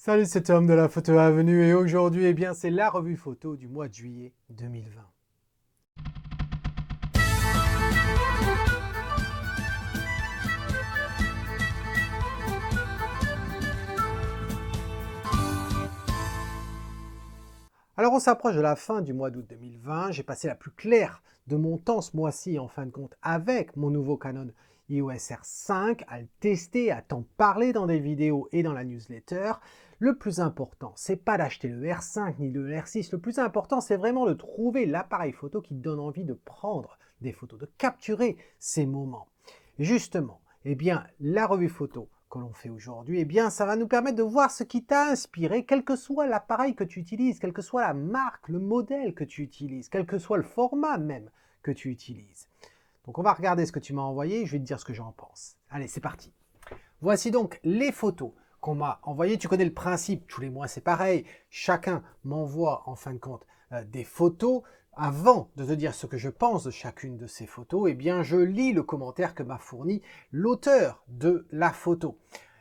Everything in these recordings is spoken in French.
Salut, c'est Tom de la Photo Avenue et aujourd'hui, c'est la revue photo du mois de juillet 2020. Alors, on s'approche de la fin du mois d'août 2020. J'ai passé la plus claire de mon temps ce mois-ci, en fin de compte, avec mon nouveau Canon EOS R5, à le tester, à t'en parler dans des vidéos et dans la newsletter. Le plus important, c'est pas d'acheter le R5 ni le R6. Le plus important, c'est vraiment de trouver l'appareil photo qui te donne envie de prendre des photos, de capturer ces moments. Et justement, la revue photo que l'on fait aujourd'hui, ça va nous permettre de voir ce qui t'a inspiré, quel que soit l'appareil que tu utilises, quelle que soit la marque, le modèle que tu utilises, quel que soit le format même que tu utilises. Donc on va regarder ce que tu m'as envoyé, je vais te dire ce que j'en pense. Allez, c'est parti. Voici donc les photos qu'on m'a envoyées. Tu connais le principe, tous les mois c'est pareil. Chacun m'envoie en fin de compte des photos. Avant de te dire ce que je pense de chacune de ces photos, je lis le commentaire que m'a fourni l'auteur de la photo.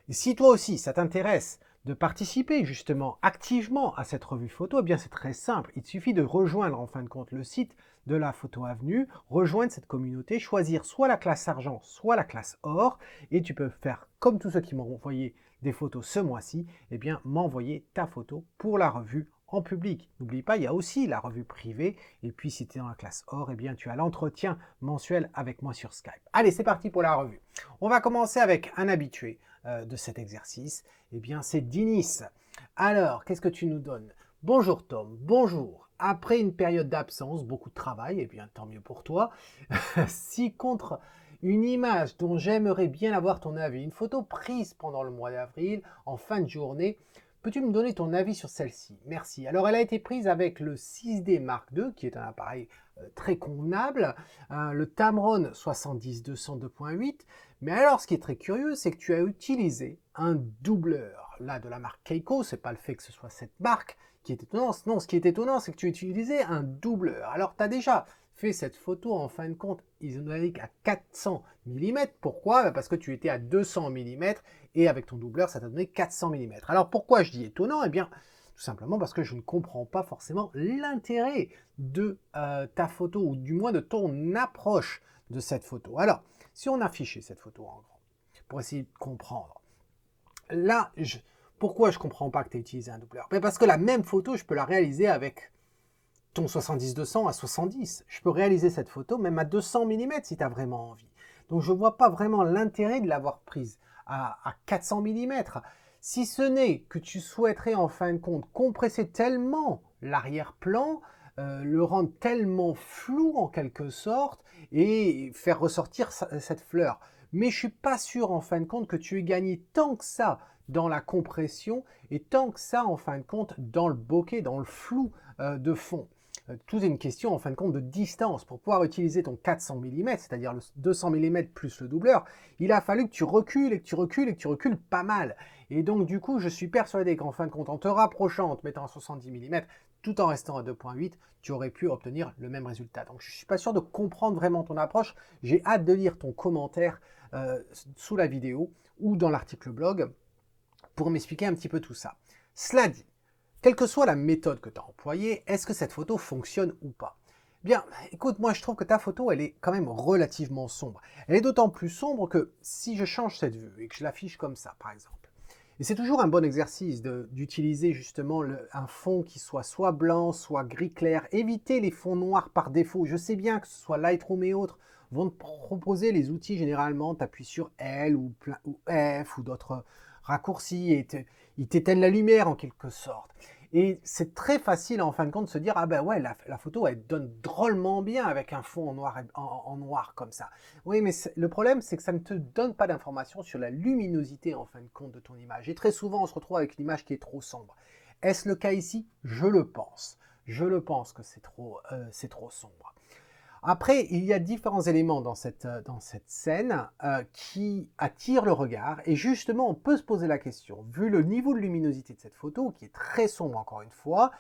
Et si toi aussi ça t'intéresse de participer justement activement à cette revue photo, c'est très simple. Il te suffit de rejoindre en fin de compte le site de la Photo Avenue, rejoindre cette communauté, choisir soit la classe argent, soit la classe or, et tu peux faire comme tous ceux qui m'ont envoyé des photos ce mois-ci, m'envoyer ta photo pour la revue en public. N'oublie pas, il y a aussi la revue privée, et puis si tu es dans la classe or, tu as l'entretien mensuel avec moi sur Skype. Allez, c'est parti pour la revue. On va commencer avec un habitué de cet exercice, c'est Dinis. Alors, qu'est-ce que tu nous donnes? Bonjour Tom, bonjour. Après une période d'absence, beaucoup de travail, tant mieux pour toi. Si contre une image dont j'aimerais bien avoir ton avis, une photo prise pendant le mois d'avril, en fin de journée, peux-tu me donner ton avis sur celle-ci? Merci. Alors, elle a été prise avec le 6D Mark II, qui est un appareil très convenable, le Tamron 70-200 2.8. Mais alors, ce qui est très curieux, c'est que tu as utilisé un doubleur. Là, de la marque Keiko, c'est pas le fait que ce soit cette marque qui est étonnante. Non, ce qui est étonnant, c'est que tu as utilisé un doubleur. Alors, tu as déjà fait cette photo, en fin de compte, isomérique à 400 mm. Pourquoi? Parce que tu étais à 200 mm et avec ton doubleur, ça t'a donné 400 mm. Alors, pourquoi je dis étonnant? Tout simplement parce que je ne comprends pas forcément l'intérêt de ta photo, ou du moins de ton approche de cette photo. Alors, si on affichait cette photo en grand, pour essayer de comprendre, là, pourquoi je ne comprends pas que tu aies utilisé un doubleur? Parce que la même photo, je peux la réaliser avec ton 70-200 à 70. Je peux réaliser cette photo même à 200 mm si tu as vraiment envie. Donc je ne vois pas vraiment l'intérêt de l'avoir prise à 400 mm. Si ce n'est que tu souhaiterais en fin de compte compresser tellement l'arrière-plan, le rendre tellement flou en quelque sorte et faire ressortir cette fleur. Mais je ne suis pas sûr en fin de compte que tu aies gagné tant que ça dans la compression et tant que ça en fin de compte dans le bokeh, dans le flou de fond. Tout est une question en fin de compte de distance. Pour pouvoir utiliser ton 400 mm, c'est-à-dire le 200 mm plus le doubleur, il a fallu que tu recules et que tu recules et que tu recules pas mal. Et donc du coup, je suis persuadé qu'en fin de compte, en te rapprochant, en te mettant à 70 mm, tout en restant à 2.8, tu aurais pu obtenir le même résultat. Donc je ne suis pas sûr de comprendre vraiment ton approche. J'ai hâte de lire ton commentaire sous la vidéo ou dans l'article blog pour m'expliquer un petit peu tout ça. Cela dit, quelle que soit la méthode que tu as employée, est-ce que cette photo fonctionne ou pas? Bien, écoute, moi je trouve que ta photo, elle est quand même relativement sombre. Elle est d'autant plus sombre que si je change cette vue et que je l'affiche comme ça, par exemple, et c'est toujours un bon exercice d'utiliser justement un fond qui soit blanc, soit gris clair. Éviter les fonds noirs par défaut. Je sais bien que ce soit Lightroom et autres vont te proposer les outils généralement. Tu appuies sur L ou F ou d'autres raccourcis et ils t'éteignent la lumière en quelque sorte. Et c'est très facile en fin de compte de se dire ah ben ouais, la photo elle donne drôlement bien avec un fond en noir comme ça. Oui, mais le problème c'est que ça ne te donne pas d'informations sur la luminosité en fin de compte de ton image. Et très souvent on se retrouve avec une image qui est trop sombre. Est-ce le cas ici? Je le pense. Je le pense que c'est trop sombre. Après, il y a différents éléments dans cette scène qui attirent le regard. Et justement, on peut se poser la question, vu le niveau de luminosité de cette photo, qui est très sombre encore une fois,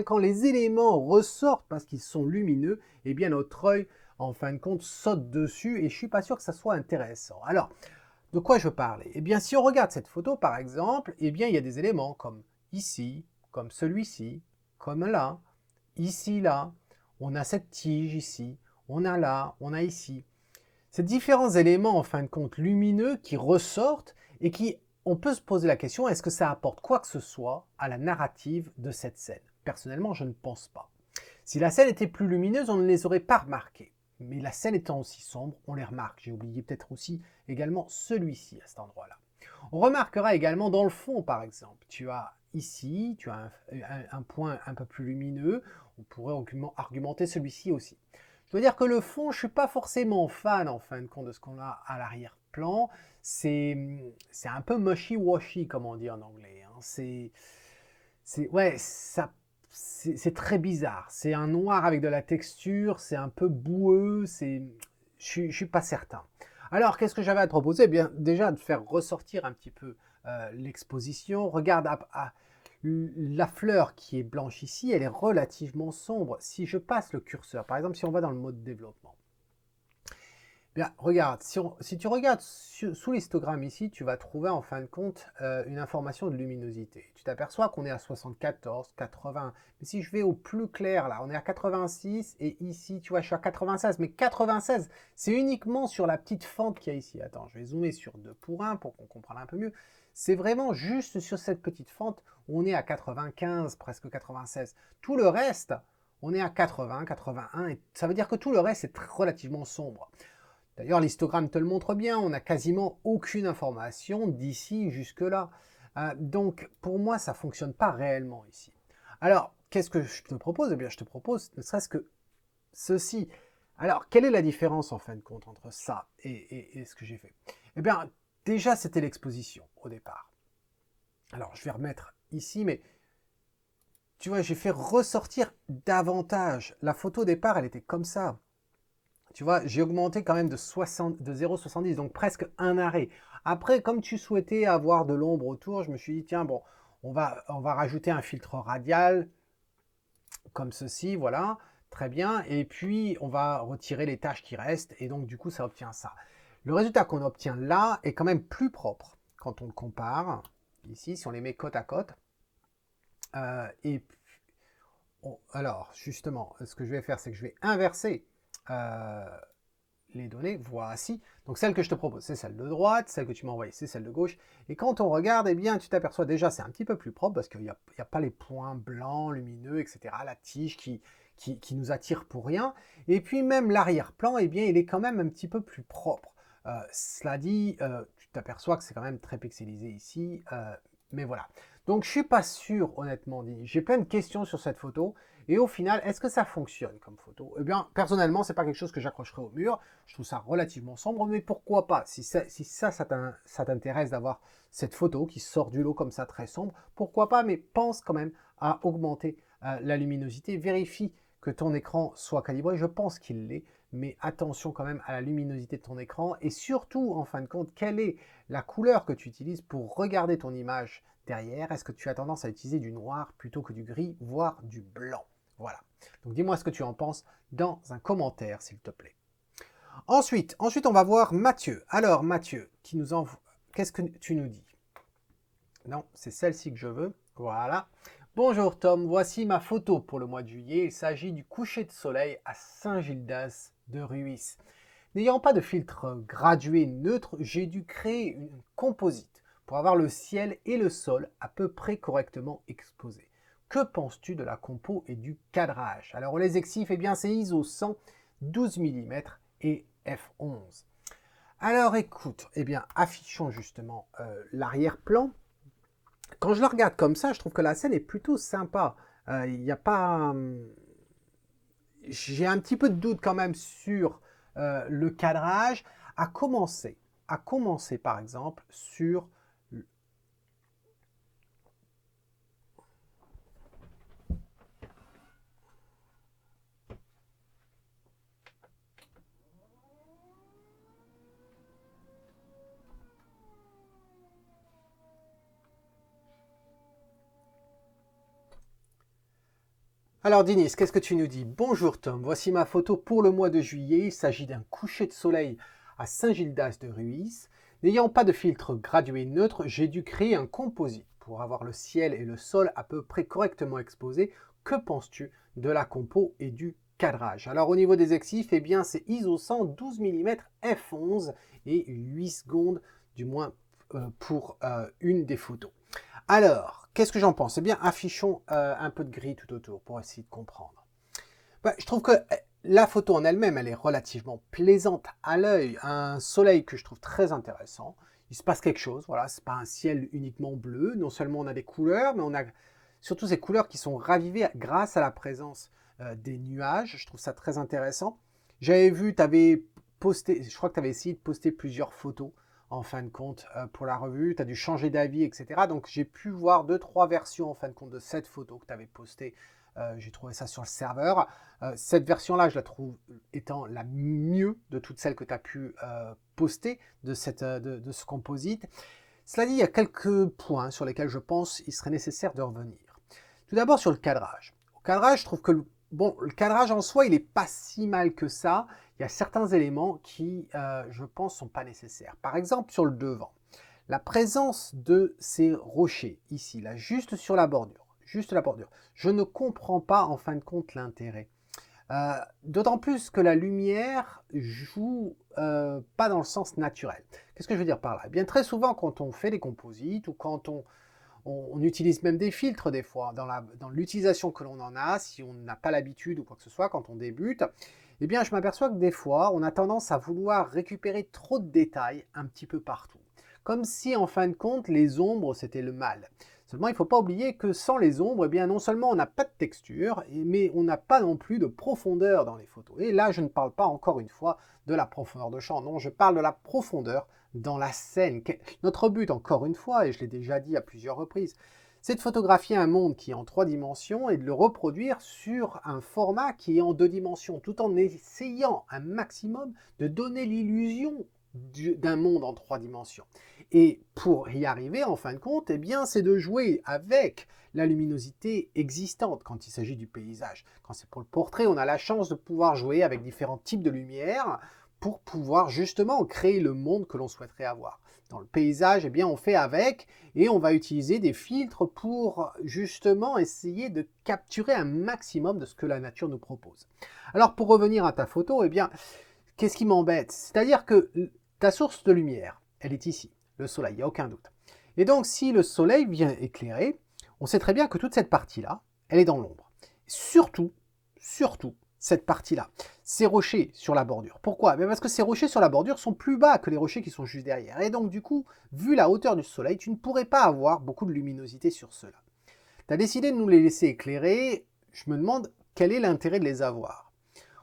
quand les éléments ressortent parce qu'ils sont lumineux, notre œil, en fin de compte, saute dessus. Et je ne suis pas sûr que ça soit intéressant. Alors, De quoi je parlais? Eh bien, si on regarde cette photo, par exemple, eh bien, il y a des éléments comme ici, comme celui-ci, comme là, ici, là. On a cette tige ici, on a là, on a ici. Ces différents éléments, en fin de compte, lumineux qui ressortent et qui, on peut se poser la question, est-ce que ça apporte quoi que ce soit à la narrative de cette scène? Personnellement, je ne pense pas. Si la scène était plus lumineuse, on ne les aurait pas remarqués. Mais la scène étant aussi sombre, on les remarque. J'ai oublié peut-être aussi également celui-ci à cet endroit-là. On remarquera également dans le fond, par exemple. Tu as ici, tu as un point un peu plus lumineux. On pourrait argumenter celui-ci aussi. Je dois dire que le fond, je ne suis pas forcément fan, en fin de compte, de ce qu'on a à l'arrière-plan. C'est un peu mushy-washy, comme on dit en anglais. Hein. Ouais, c'est très bizarre. C'est un noir avec de la texture, c'est un peu boueux, je suis pas certain. Alors, qu'est-ce que j'avais à te proposer? Eh bien, déjà, de faire ressortir un petit peu l'exposition. Regarde, la fleur qui est blanche ici, elle est relativement sombre. Si je passe le curseur, par exemple, si on va dans le mode développement, bien, regarde, si tu regardes sous l'histogramme ici, tu vas trouver en fin de compte une information de luminosité. Tu t'aperçois qu'on est à 74, 80. Mais si je vais au plus clair, là, on est à 86, et ici, tu vois, je suis à 96. Mais 96, c'est uniquement sur la petite fente qu'il y a ici. Attends, je vais zoomer sur 2 pour 1 pour qu'on comprenne un peu mieux. C'est vraiment juste sur cette petite fente où on est à 95, presque 96. Tout le reste, on est à 80, 81, et ça veut dire que tout le reste est relativement sombre. D'ailleurs, l'histogramme te le montre bien, on n'a quasiment aucune information d'ici jusque-là. Donc, pour moi, ça ne fonctionne pas réellement ici. Alors, qu'est-ce que je te propose? Eh bien, je te propose ne serait-ce que ceci. Alors, quelle est la différence, en fin de compte, entre ça et ce que j'ai fait? Eh bien, déjà, c'était l'exposition, au départ. Alors, je vais remettre ici, mais tu vois, j'ai fait ressortir davantage. La photo au départ, elle était comme ça. Tu vois, j'ai augmenté quand même de 0,70, donc presque un arrêt. Après, comme tu souhaitais avoir de l'ombre autour, je me suis dit, tiens, bon, on va rajouter un filtre radial, comme ceci, voilà, très bien. Et puis, on va retirer les taches qui restent, et donc, du coup, ça obtient ça. Le résultat qu'on obtient là est quand même plus propre, quand on le compare, ici, si on les met côte à côte. Alors, justement, ce que je vais faire, c'est que je vais inverser les données, voici. Donc celle que je te propose, c'est celle de droite, celle que tu m'as envoyée, c'est celle de gauche. Et quand on regarde, eh bien, tu t'aperçois déjà, c'est un petit peu plus propre parce qu'il n'y a pas les points blancs, lumineux, etc. La tige qui nous attire pour rien. Et puis même l'arrière-plan, eh bien, il est quand même un petit peu plus propre. Cela dit, tu t'aperçois que c'est quand même très pixelisé ici, mais voilà. Donc je suis pas sûr, honnêtement dit. J'ai plein de questions sur cette photo. Et au final, est-ce que ça fonctionne comme photo? Eh bien, personnellement, c'est pas quelque chose que j'accrocherai au mur. Je trouve ça relativement sombre, mais pourquoi pas? Si ça t'intéresse d'avoir cette photo qui sort du lot comme ça, très sombre, pourquoi pas? Mais pense quand même à augmenter la luminosité. Vérifie que ton écran soit calibré. Je pense qu'il l'est, mais attention quand même à la luminosité de ton écran. Et surtout, en fin de compte, quelle est la couleur que tu utilises pour regarder ton image derrière? Est-ce que tu as tendance à utiliser du noir plutôt que du gris, voire du blanc? Voilà. Donc dis-moi ce que tu en penses dans un commentaire, s'il te plaît. Ensuite, on va voir Mathieu. Alors, Mathieu, qui nous envoie... Qu'est-ce que tu nous dis? Non, c'est celle-ci que je veux. Voilà. Bonjour Tom, voici ma photo pour le mois de juillet. Il s'agit du coucher de soleil à Saint-Gildas de Ruis. N'ayant pas de filtre gradué neutre, j'ai dû créer une composite pour avoir le ciel et le sol à peu près correctement exposés. Que penses-tu de la compo et du cadrage? Alors les exifs, eh bien c'est ISO 100, 12 mm et f11. Alors écoute, eh bien affichons justement l'arrière-plan. Quand je le regarde comme ça, je trouve que la scène est plutôt sympa. Il n'y a pas... J'ai un petit peu de doute quand même sur le cadrage, à commencer par exemple sur... Alors Dinis, qu'est-ce que tu nous dis? Bonjour Tom, voici ma photo pour le mois de juillet. Il s'agit d'un coucher de soleil à Saint-Gildas de Ruis. N'ayant pas de filtre gradué neutre, j'ai dû créer un composite pour avoir le ciel et le sol à peu près correctement exposés. Que penses-tu de la compo et du cadrage? Alors au niveau des exifs, eh bien c'est ISO 100 12 mm f11 et 8 secondes du moins pour une des photos. Alors, qu'est-ce que j'en pense? Eh bien, affichons un peu de gris tout autour pour essayer de comprendre. Je trouve que la photo en elle-même, elle est relativement plaisante à l'œil. Un soleil que je trouve très intéressant. Il se passe quelque chose, voilà, c'est pas un ciel uniquement bleu. Non seulement on a des couleurs, mais on a surtout ces couleurs qui sont ravivées grâce à la présence des nuages. Je trouve ça très intéressant. J'avais vu, tu avais posté, je crois que tu avais essayé de poster plusieurs photos en fin de compte pour la revue. Tu as dû changer d'avis, etc. Donc j'ai pu voir 2-3 versions en fin de compte de cette photo que tu avais postée. J'ai trouvé ça sur le serveur. Cette version-là, je la trouve étant la mieux de toutes celles que tu as pu poster de ce composite. Cela dit, il y a quelques points sur lesquels je pense qu'il serait nécessaire de revenir. Tout d'abord sur le cadrage. Au cadrage, je trouve que le cadrage en soi, il n'est pas si mal que ça. Il y a certains éléments qui, je pense, ne sont pas nécessaires. Par exemple, sur le devant. La présence de ces rochers, ici, là, juste sur la bordure. Juste la bordure. Je ne comprends pas, en fin de compte, l'intérêt. D'autant plus que la lumière joue pas dans le sens naturel. Qu'est-ce que je veux dire par là? Eh bien, très souvent, quand on fait des composites ou quand on utilise même des filtres des fois, dans l'utilisation que l'on en a, si on n'a pas l'habitude ou quoi que ce soit, quand on débute, eh bien, je m'aperçois que des fois, on a tendance à vouloir récupérer trop de détails un petit peu partout. Comme si, en fin de compte, les ombres, c'était le mal. Seulement, il ne faut pas oublier que sans les ombres, eh bien, non seulement on n'a pas de texture, mais on n'a pas non plus de profondeur dans les photos. Et là, je ne parle pas encore une fois de la profondeur de champ, non, je parle de la profondeur dans la scène. Notre but, encore une fois, et je l'ai déjà dit à plusieurs reprises, c'est de photographier un monde qui est en 3 dimensions et de le reproduire sur un format qui est en 2 dimensions, tout en essayant un maximum de donner l'illusion d'un monde en 3 dimensions. Et pour y arriver, en fin de compte, eh bien, c'est de jouer avec la luminosité existante quand il s'agit du paysage. Quand c'est pour le portrait, on a la chance de pouvoir jouer avec différents types de lumière pour pouvoir justement créer le monde que l'on souhaiterait avoir. Dans le paysage, eh bien, on fait avec et on va utiliser des filtres pour justement essayer de capturer un maximum de ce que la nature nous propose. Alors, pour revenir à ta photo, eh bien, qu'est-ce qui m'embête? C'est-à-dire que ta source de lumière, elle est ici, le soleil, il n'y a aucun doute. Et donc, si le soleil vient éclairer, on sait très bien que toute cette partie-là, elle est dans l'ombre. Surtout, cette partie-là, ces rochers sur la bordure. Pourquoi? Parce que ces rochers sur la bordure sont plus bas que les rochers qui sont juste derrière. Et donc, du coup, vu la hauteur du soleil, tu ne pourrais pas avoir beaucoup de luminosité sur ceux-là. Tu as décidé de nous les laisser éclairer. Je me demande quel est l'intérêt de les avoir.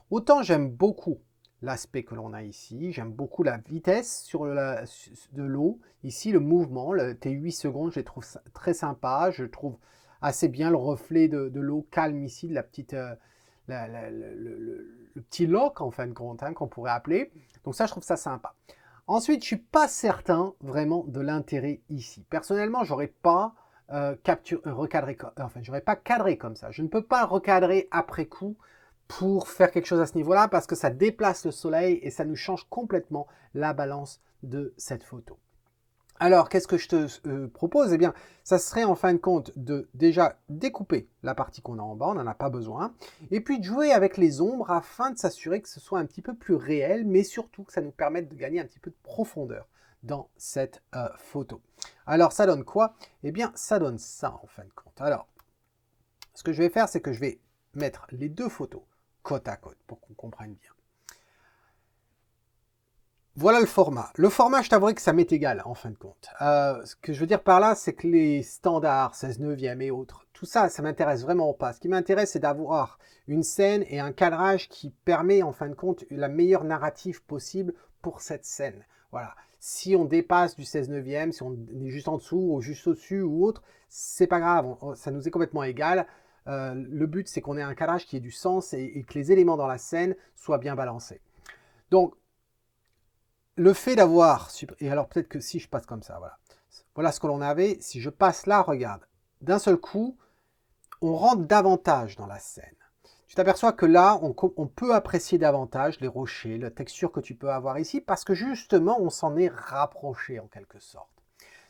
Autant j'aime beaucoup l'aspect que l'on a ici, j'aime beaucoup la vitesse de l'eau, ici le mouvement, tes 8 secondes, je les trouve très sympa, je trouve assez bien le reflet de l'eau calme ici, de la petite, le petit loch en fin de compte, hein, qu'on pourrait appeler, donc ça je trouve ça sympa. Ensuite, je ne suis pas certain vraiment de l'intérêt ici. Personnellement, j'aurais pas j'aurais pas cadré comme ça, je ne peux pas recadrer après coup pour faire quelque chose à ce niveau-là parce que ça déplace le soleil et ça nous change complètement la balance de cette photo. Alors, qu'est-ce que je te propose? Eh bien, ça serait en fin de compte de déjà découper la partie qu'on a en bas, on n'en a pas besoin, et puis de jouer avec les ombres afin de s'assurer que ce soit un petit peu plus réel, mais surtout que ça nous permette de gagner un petit peu de profondeur dans cette photo. Alors, ça donne quoi? Eh bien, ça donne ça en fin de compte. Alors, ce que je vais faire, c'est que je vais mettre les deux photos côte à côte pour qu'on comprenne bien. Voilà le format. Le format, je t'avouerai que ça m'est égal en fin de compte. Ce que je veux dire par là, c'est que les standards, 16 neuvième et autres, tout ça, ça m'intéresse vraiment pas. Ce qui m'intéresse, c'est d'avoir une scène et un cadrage qui permet en fin de compte la meilleure narrative possible pour cette scène. Voilà. Si on dépasse du 16 neuvième, si on est juste en dessous ou juste au-dessus ou autre, c'est pas grave, ça nous est complètement égal. Le but, c'est qu'on ait un cadrage qui ait du sens et que les éléments dans la scène soient bien balancés. Donc, le fait d'avoir... Et alors, peut-être que si je passe comme ça, voilà. Voilà ce que l'on avait. Si je passe là, regarde. D'un seul coup, on rentre davantage dans la scène. tu t'aperçois que là, on peut apprécier davantage les rochers, la texture que tu peux avoir ici, parce que justement, on s'en est rapproché en quelque sorte.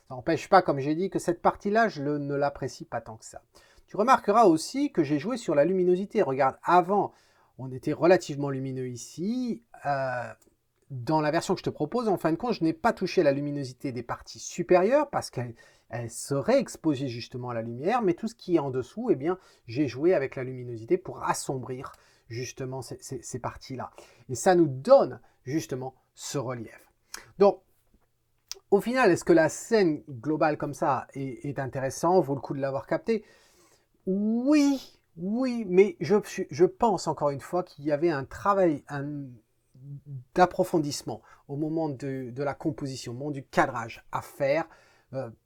Ça n'empêche pas, comme j'ai dit, que cette partie-là, ne l'apprécie pas tant que ça. Tu remarqueras aussi que j'ai joué sur la luminosité. Regarde, avant, on était relativement lumineux ici. Dans la version que je te propose, en fin de compte, je n'ai pas touché la luminosité des parties supérieures parce qu'elle serait exposée justement à la lumière, mais tout ce qui est en dessous, eh bien, j'ai joué avec la luminosité pour assombrir justement ces parties-là. Et ça nous donne justement ce relief. Donc, au final, est-ce que la scène globale comme ça est intéressante, vaut le coup de l'avoir capté? Oui, oui, mais je pense encore une fois qu'il y avait un travail d'approfondissement au moment de la composition, au moment du cadrage à faire,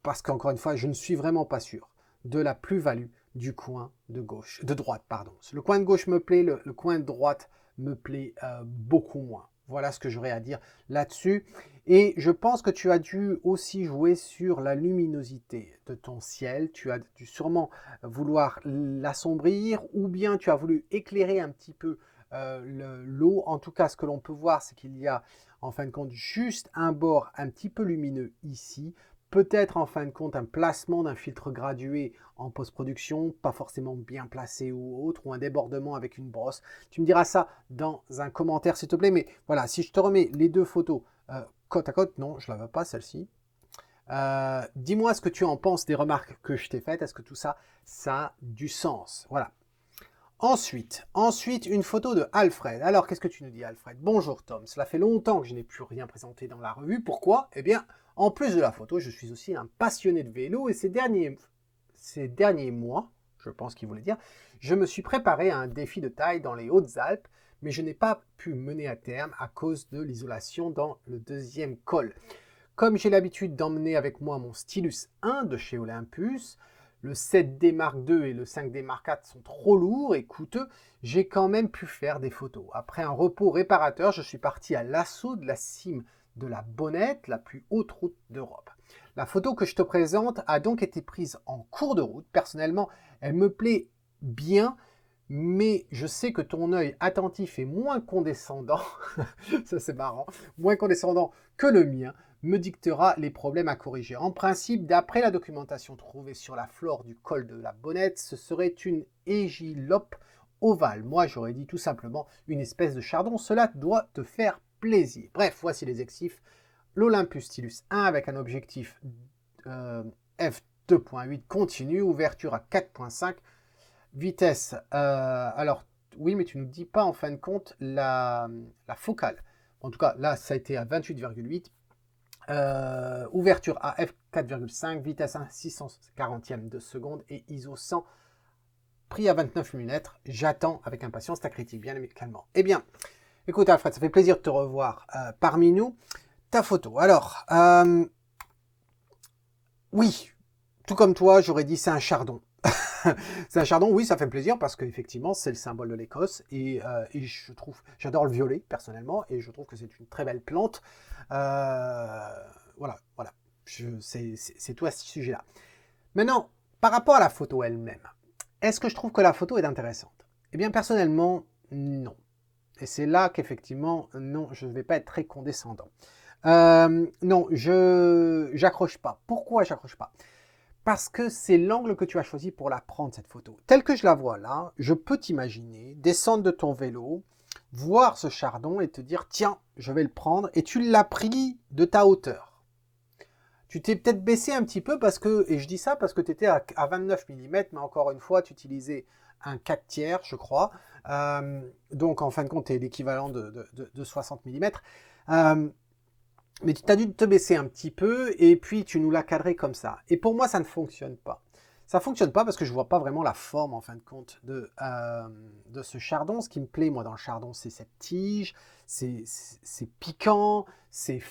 parce qu'encore une fois, je ne suis vraiment pas sûr de la plus-value du coin de gauche, de droite, pardon. Le coin de gauche me plaît, le coin de droite me plaît beaucoup moins. Voilà ce que j'aurais à dire là-dessus. Et je pense que tu as dû aussi jouer sur la luminosité de ton ciel. Tu as dû sûrement vouloir l'assombrir ou bien tu as voulu éclairer un petit peu l'eau. En tout cas, ce que l'on peut voir, c'est qu'il y a en fin de compte juste un bord un petit peu lumineux ici. Peut-être en fin de compte un placement d'un filtre gradué en post-production, pas forcément bien placé ou autre, ou un débordement avec une brosse. Tu me diras ça dans un commentaire s'il te plaît, mais voilà, si je te remets les deux photos côte à côte, non, je ne la veux pas celle-ci. Dis-moi ce que tu en penses des remarques que je t'ai faites, est-ce que tout ça, ça a du sens? Voilà. Ensuite, une photo de Alfred. Alors, qu'est-ce que tu nous dis, Alfred? Bonjour Tom, cela fait longtemps que je n'ai plus rien présenté dans la revue. Pourquoi? Eh bien, en plus de la photo, je suis aussi un passionné de vélo et ces derniers mois, je pense qu'il voulait dire, je me suis préparé à un défi de taille dans les Hautes-Alpes, mais je n'ai pas pu mener à terme à cause de l'isolation dans le deuxième col. Comme j'ai l'habitude d'emmener avec moi mon Stylus 1 de chez Olympus, le 7D Mark II et le 5D Mark IV sont trop lourds et coûteux, j'ai quand même pu faire des photos. Après un repos réparateur, je suis parti à l'assaut de la cime de la Bonnette, la plus haute route d'Europe. La photo que je te présente a donc été prise en cours de route. Personnellement, elle me plaît bien, mais je sais que ton œil attentif est moins condescendant, ça c'est marrant, moins condescendant que le mien, me dictera les problèmes à corriger. En principe, d'après la documentation trouvée sur la flore du col de la Bonnette, ce serait une égilope ovale. Moi, j'aurais dit tout simplement une espèce de chardon. Cela doit te faire plaisir. Bref, voici les exifs. L'Olympus Stylus 1 avec un objectif f2.8 continu, ouverture à 4.5, vitesse. Alors, oui, mais tu ne nous dis pas en fin de compte la focale. En tout cas, là, ça a été à 28,8. Ouverture à f4,5, vitesse à 640e de seconde et ISO 100, prix à 29 mm. J'attends avec impatience ta critique, bien évidemment. Eh bien, écoute Alfred, ça fait plaisir de te revoir parmi nous. Ta photo. Alors, oui, tout comme toi, j'aurais dit c'est un chardon. C'est un chardon, oui, ça fait plaisir parce qu'effectivement, c'est le symbole de l'Écosse et j'adore le violet personnellement et je trouve que c'est une très belle plante. Voilà, c'est tout à ce sujet-là. Maintenant, par rapport à la photo elle-même, est-ce que je trouve que la photo est intéressante? Eh bien, personnellement, non. Et c'est là qu'effectivement, non, je ne vais pas être très condescendant. Non, j'accroche pas. Pourquoi j'accroche pas? Parce que c'est l'angle que tu as choisi pour la prendre, cette photo. Telle que je la vois là, je peux t'imaginer descendre de ton vélo, voir ce chardon et te dire, tiens, je vais le prendre, et tu l'as pris de ta hauteur. Tu t'es peut-être baissé un petit peu parce que, et je dis ça parce que tu étais à 29 mm, mais encore une fois, tu utilisais un 4 tiers, je crois. Donc, en fin de compte, tu es l'équivalent de 60 mm. Mais tu as dû te baisser un petit peu et puis tu nous l'as cadré comme ça. Et pour moi, ça ne fonctionne pas. Ça ne fonctionne pas parce que je ne vois pas vraiment la forme, en fin de compte, de ce chardon. Ce qui me plaît, moi, dans le chardon, c'est cette tige, c'est piquant, ces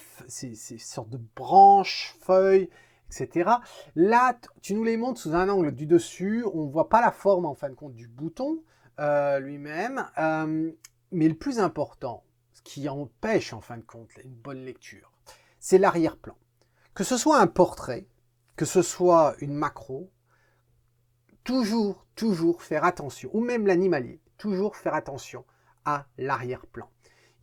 sortes de branches, feuilles, etc. Là, tu nous les montres sous un angle du dessus. On ne voit pas la forme, en fin de compte, du bouton lui-même. Mais le plus important, ce qui empêche, en fin de compte, une bonne lecture, c'est l'arrière-plan. Que ce soit un portrait, que ce soit une macro, toujours faire attention, ou même l'animalier, toujours faire attention à l'arrière-plan.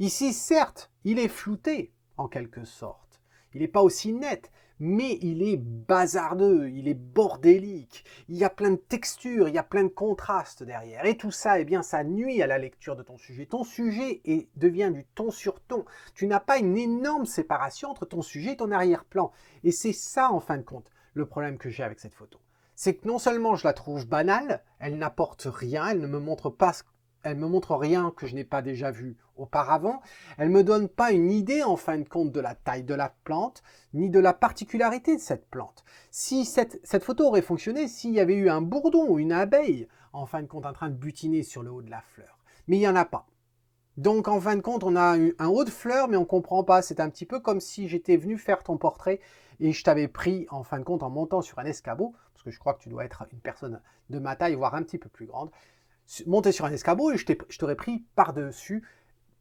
Ici, certes, il est flouté, en quelque sorte. Il n'est pas aussi net, mais il est bazardeux, il est bordélique. Il y a plein de textures, il y a plein de contrastes derrière. Et tout ça, eh bien, ça nuit à la lecture de ton sujet. Ton sujet devient du ton sur ton. Tu n'as pas une énorme séparation entre ton sujet et ton arrière-plan. Et c'est ça, en fin de compte, le problème que j'ai avec cette photo. C'est que non seulement je la trouve banale, elle n'apporte rien, elle ne me montre pas elle me montre rien que je n'ai pas déjà vu auparavant. Elle me donne pas une idée, en fin de compte, de la taille de la plante, ni de la particularité de cette plante. Si cette photo aurait fonctionné, s'il y avait eu un bourdon ou une abeille, en fin de compte, en train de butiner sur le haut de la fleur. Mais il n'y en a pas. Donc, en fin de compte, on a eu un haut de fleur, mais on ne comprend pas. C'est un petit peu comme si j'étais venu faire ton portrait et je t'avais pris, en fin de compte, en montant sur un escabeau, parce que je crois que tu dois être une personne de ma taille, voire un petit peu plus grande, monter sur un escabeau et je t'aurais pris par-dessus,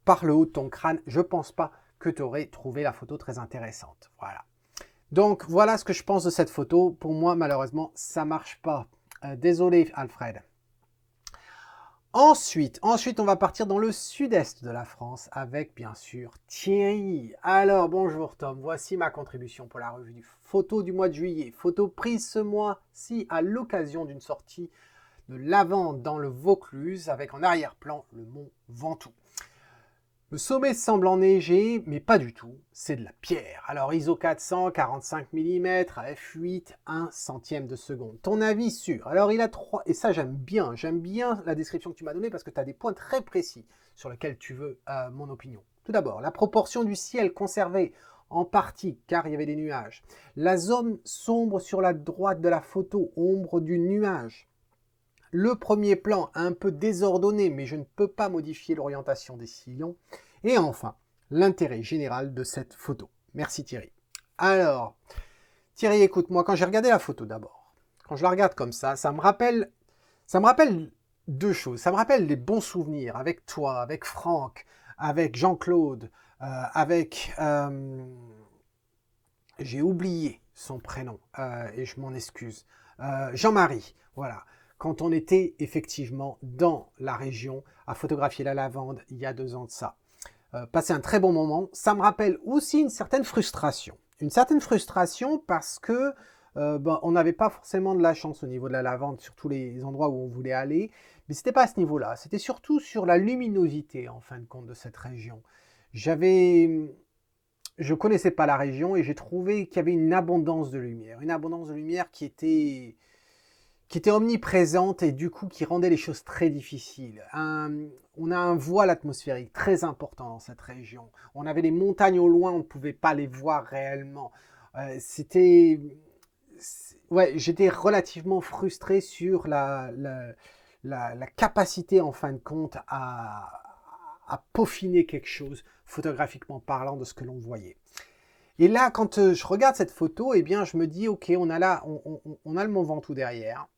par le haut de ton crâne. Je ne pense pas que tu aurais trouvé la photo très intéressante. Voilà. Donc, voilà ce que je pense de cette photo. Pour moi, malheureusement, ça ne marche pas. Désolé, Alfred. Ensuite, on va partir dans le sud-est de la France avec, bien sûr, Thierry. Alors, bonjour Tom, voici ma contribution pour la revue du photo du mois de juillet. Photo prise ce mois-ci à l'occasion d'une sortie de lavande dans le Vaucluse avec en arrière-plan le mont Ventoux. Le sommet semble enneigé, mais pas du tout, c'est de la pierre. Alors ISO 400, 45 mm, à f8, 1 centième de seconde. Ton avis sur? Alors il a 3, et ça j'aime bien la description que tu m'as donnée parce que tu as des points très précis sur lesquels tu veux mon opinion. Tout d'abord, la proportion du ciel conservée en partie, car il y avait des nuages. La zone sombre sur la droite de la photo, ombre du nuage. Le premier plan un peu désordonné, mais je ne peux pas modifier l'orientation des sillons. Et enfin, l'intérêt général de cette photo. Merci Thierry. Alors, Thierry, écoute-moi, quand j'ai regardé la photo d'abord, quand je la regarde comme ça me rappelle deux choses. Ça me rappelle des bons souvenirs avec toi, avec Franck, avec Jean-Claude, j'ai oublié son prénom et je m'en excuse. Jean-Marie, voilà. Quand on était effectivement dans la région à photographier la lavande il y a 2 ans de ça. Passer un très bon moment. Ça me rappelle aussi une certaine frustration. Une certaine frustration parce que on n'avait pas forcément de la chance au niveau de la lavande sur tous les endroits où on voulait aller. Mais ce n'était pas à ce niveau-là. C'était surtout sur la luminosité, en fin de compte, de cette région. Je ne connaissais pas la région et j'ai trouvé qu'il y avait une abondance de lumière. Une abondance de lumière qui était omniprésente et du coup qui rendait les choses très difficiles. On a un voile atmosphérique très important dans cette région. On avait les montagnes au loin, on ne pouvait pas les voir réellement. J'étais relativement frustré sur la capacité en fin de compte à peaufiner quelque chose photographiquement parlant de ce que l'on voyait. Et là, quand je regarde cette photo, eh bien, je me dis, ok, on a le mont Ventoux derrière.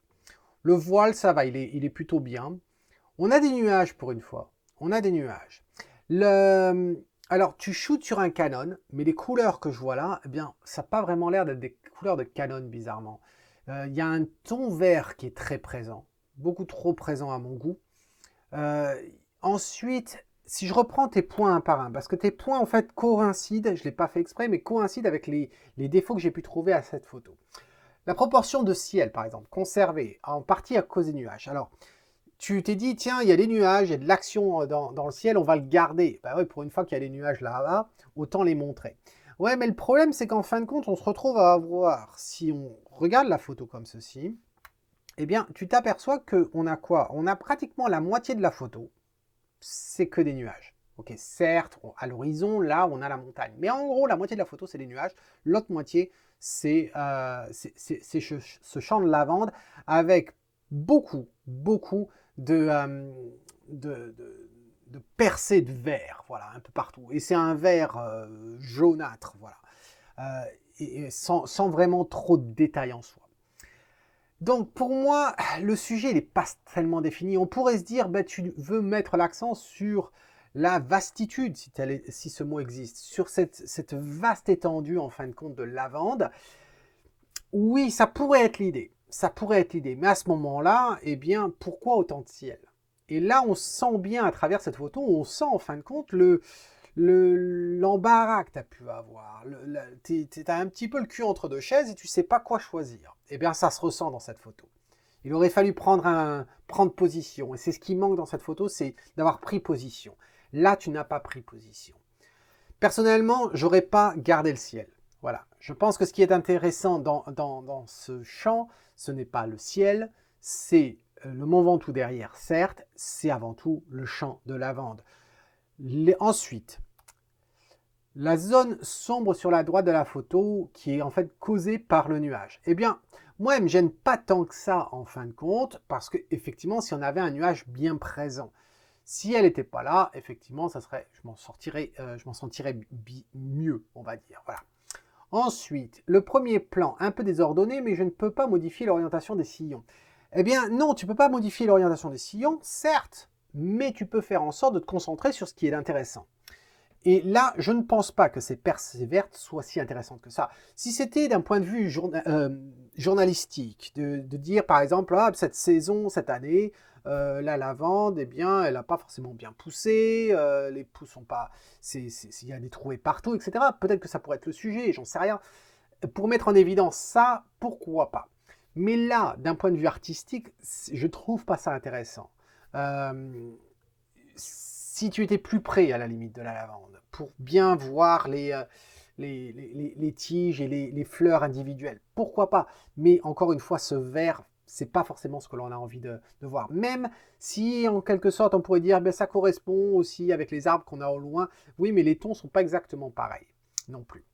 Le voile, ça va, il est plutôt bien. On a des nuages pour une fois. On a des nuages. Alors, tu shootes sur un Canon, mais les couleurs que je vois là, eh bien, ça n'a pas vraiment l'air d'être des couleurs de Canon, bizarrement. Il y a un ton vert qui est très présent. Beaucoup trop présent à mon goût. Ensuite, si je reprends tes points un par un, parce que tes points, en fait, coïncident, je ne l'ai pas fait exprès, mais coïncident avec les défauts que j'ai pu trouver à cette photo. La proportion de ciel, par exemple, conservée, en partie à cause des nuages. Alors, tu t'es dit, tiens, il y a des nuages, il y a de l'action dans le ciel, on va le garder. Bah oui, pour une fois qu'il y a des nuages là-bas, autant les montrer. Ouais, mais le problème, c'est qu'en fin de compte, on se retrouve à avoir, si on regarde la photo comme ceci, eh bien, tu t'aperçois qu'on a quoi? On a pratiquement la moitié de la photo, c'est que des nuages. Ok, certes, à l'horizon, là, on a la montagne. Mais en gros, la moitié de la photo, c'est des nuages. L'autre moitié, c'est ce champ de lavande avec beaucoup de percées de vert, voilà, un peu partout. Et c'est un vert jaunâtre, voilà. Et sans vraiment trop de détails en soi. Donc pour moi, le sujet n'est pas tellement défini. On pourrait se dire, bah, tu veux mettre l'accent sur la vastitude, si ce mot existe, sur cette vaste étendue en fin de compte de lavande. Oui, ça pourrait être l'idée. Ça pourrait être l'idée. Mais à ce moment-là, eh bien, pourquoi autant de ciel? Et là, on sent bien à travers cette photo, on sent en fin de compte l'embarras que tu as pu avoir. Tu as un petit peu le cul entre deux chaises et tu ne sais pas quoi choisir. Eh bien, ça se ressent dans cette photo. Il aurait fallu prendre position. Et c'est ce qui manque dans cette photo, c'est d'avoir pris position. Là, tu n'as pas pris position. Personnellement, j'aurais pas gardé le ciel. Voilà. Je pense que ce qui est intéressant dans ce champ, ce n'est pas le ciel, c'est le Mont Ventoux derrière, certes, c'est avant tout le champ de lavande. Ensuite, la zone sombre sur la droite de la photo qui est en fait causée par le nuage. Eh bien, moi, elle ne me gêne pas tant que ça en fin de compte, parce que effectivement, si on avait un nuage bien présent, si elle n'était pas là, effectivement, ça serait, je m'en sentirais mieux, on va dire. Voilà. Ensuite, le premier plan, un peu désordonné, mais je ne peux pas modifier l'orientation des sillons. Eh bien, non, tu ne peux pas modifier l'orientation des sillons, certes, mais tu peux faire en sorte de te concentrer sur ce qui est intéressant. Et là, je ne pense pas que ces percées vertes soient si intéressantes que ça. Si c'était d'un point de vue journalistique, de dire par exemple, ah, cette saison, cette année, la lavande, eh bien, elle n'a pas forcément bien poussé, les pousses sont pas, il y a des trouées partout, etc. Peut-être que ça pourrait être le sujet, j'en sais rien. Pour mettre en évidence ça, pourquoi pas? Mais là, d'un point de vue artistique, je trouve pas ça intéressant. Si tu étais plus près à la limite de la lavande, pour bien voir les tiges et les fleurs individuelles, pourquoi pas? Mais encore une fois, ce vert, c'est pas forcément ce que l'on a envie de voir. Même si, en quelque sorte, on pourrait dire, ben, ça correspond aussi avec les arbres qu'on a au loin. Oui, mais les tons sont pas exactement pareils non plus.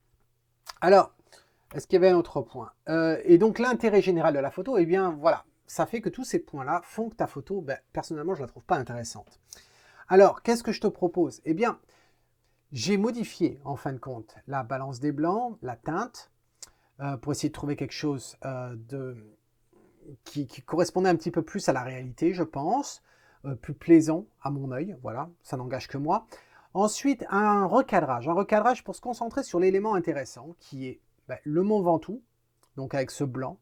Alors, est-ce qu'il y avait un autre point? Et donc, l'intérêt général de la photo, eh bien, voilà, ça fait que tous ces points-là font que ta photo, ben, personnellement, je la trouve pas intéressante. Alors, qu'est-ce que je te propose? Eh bien, j'ai modifié, en fin de compte, la balance des blancs, la teinte, pour essayer de trouver quelque chose qui correspondait un petit peu plus à la réalité, je pense, plus plaisant à mon œil, voilà, ça n'engage que moi. Ensuite, un recadrage pour se concentrer sur l'élément intéressant, qui est le Mont Ventoux, donc avec ce blanc,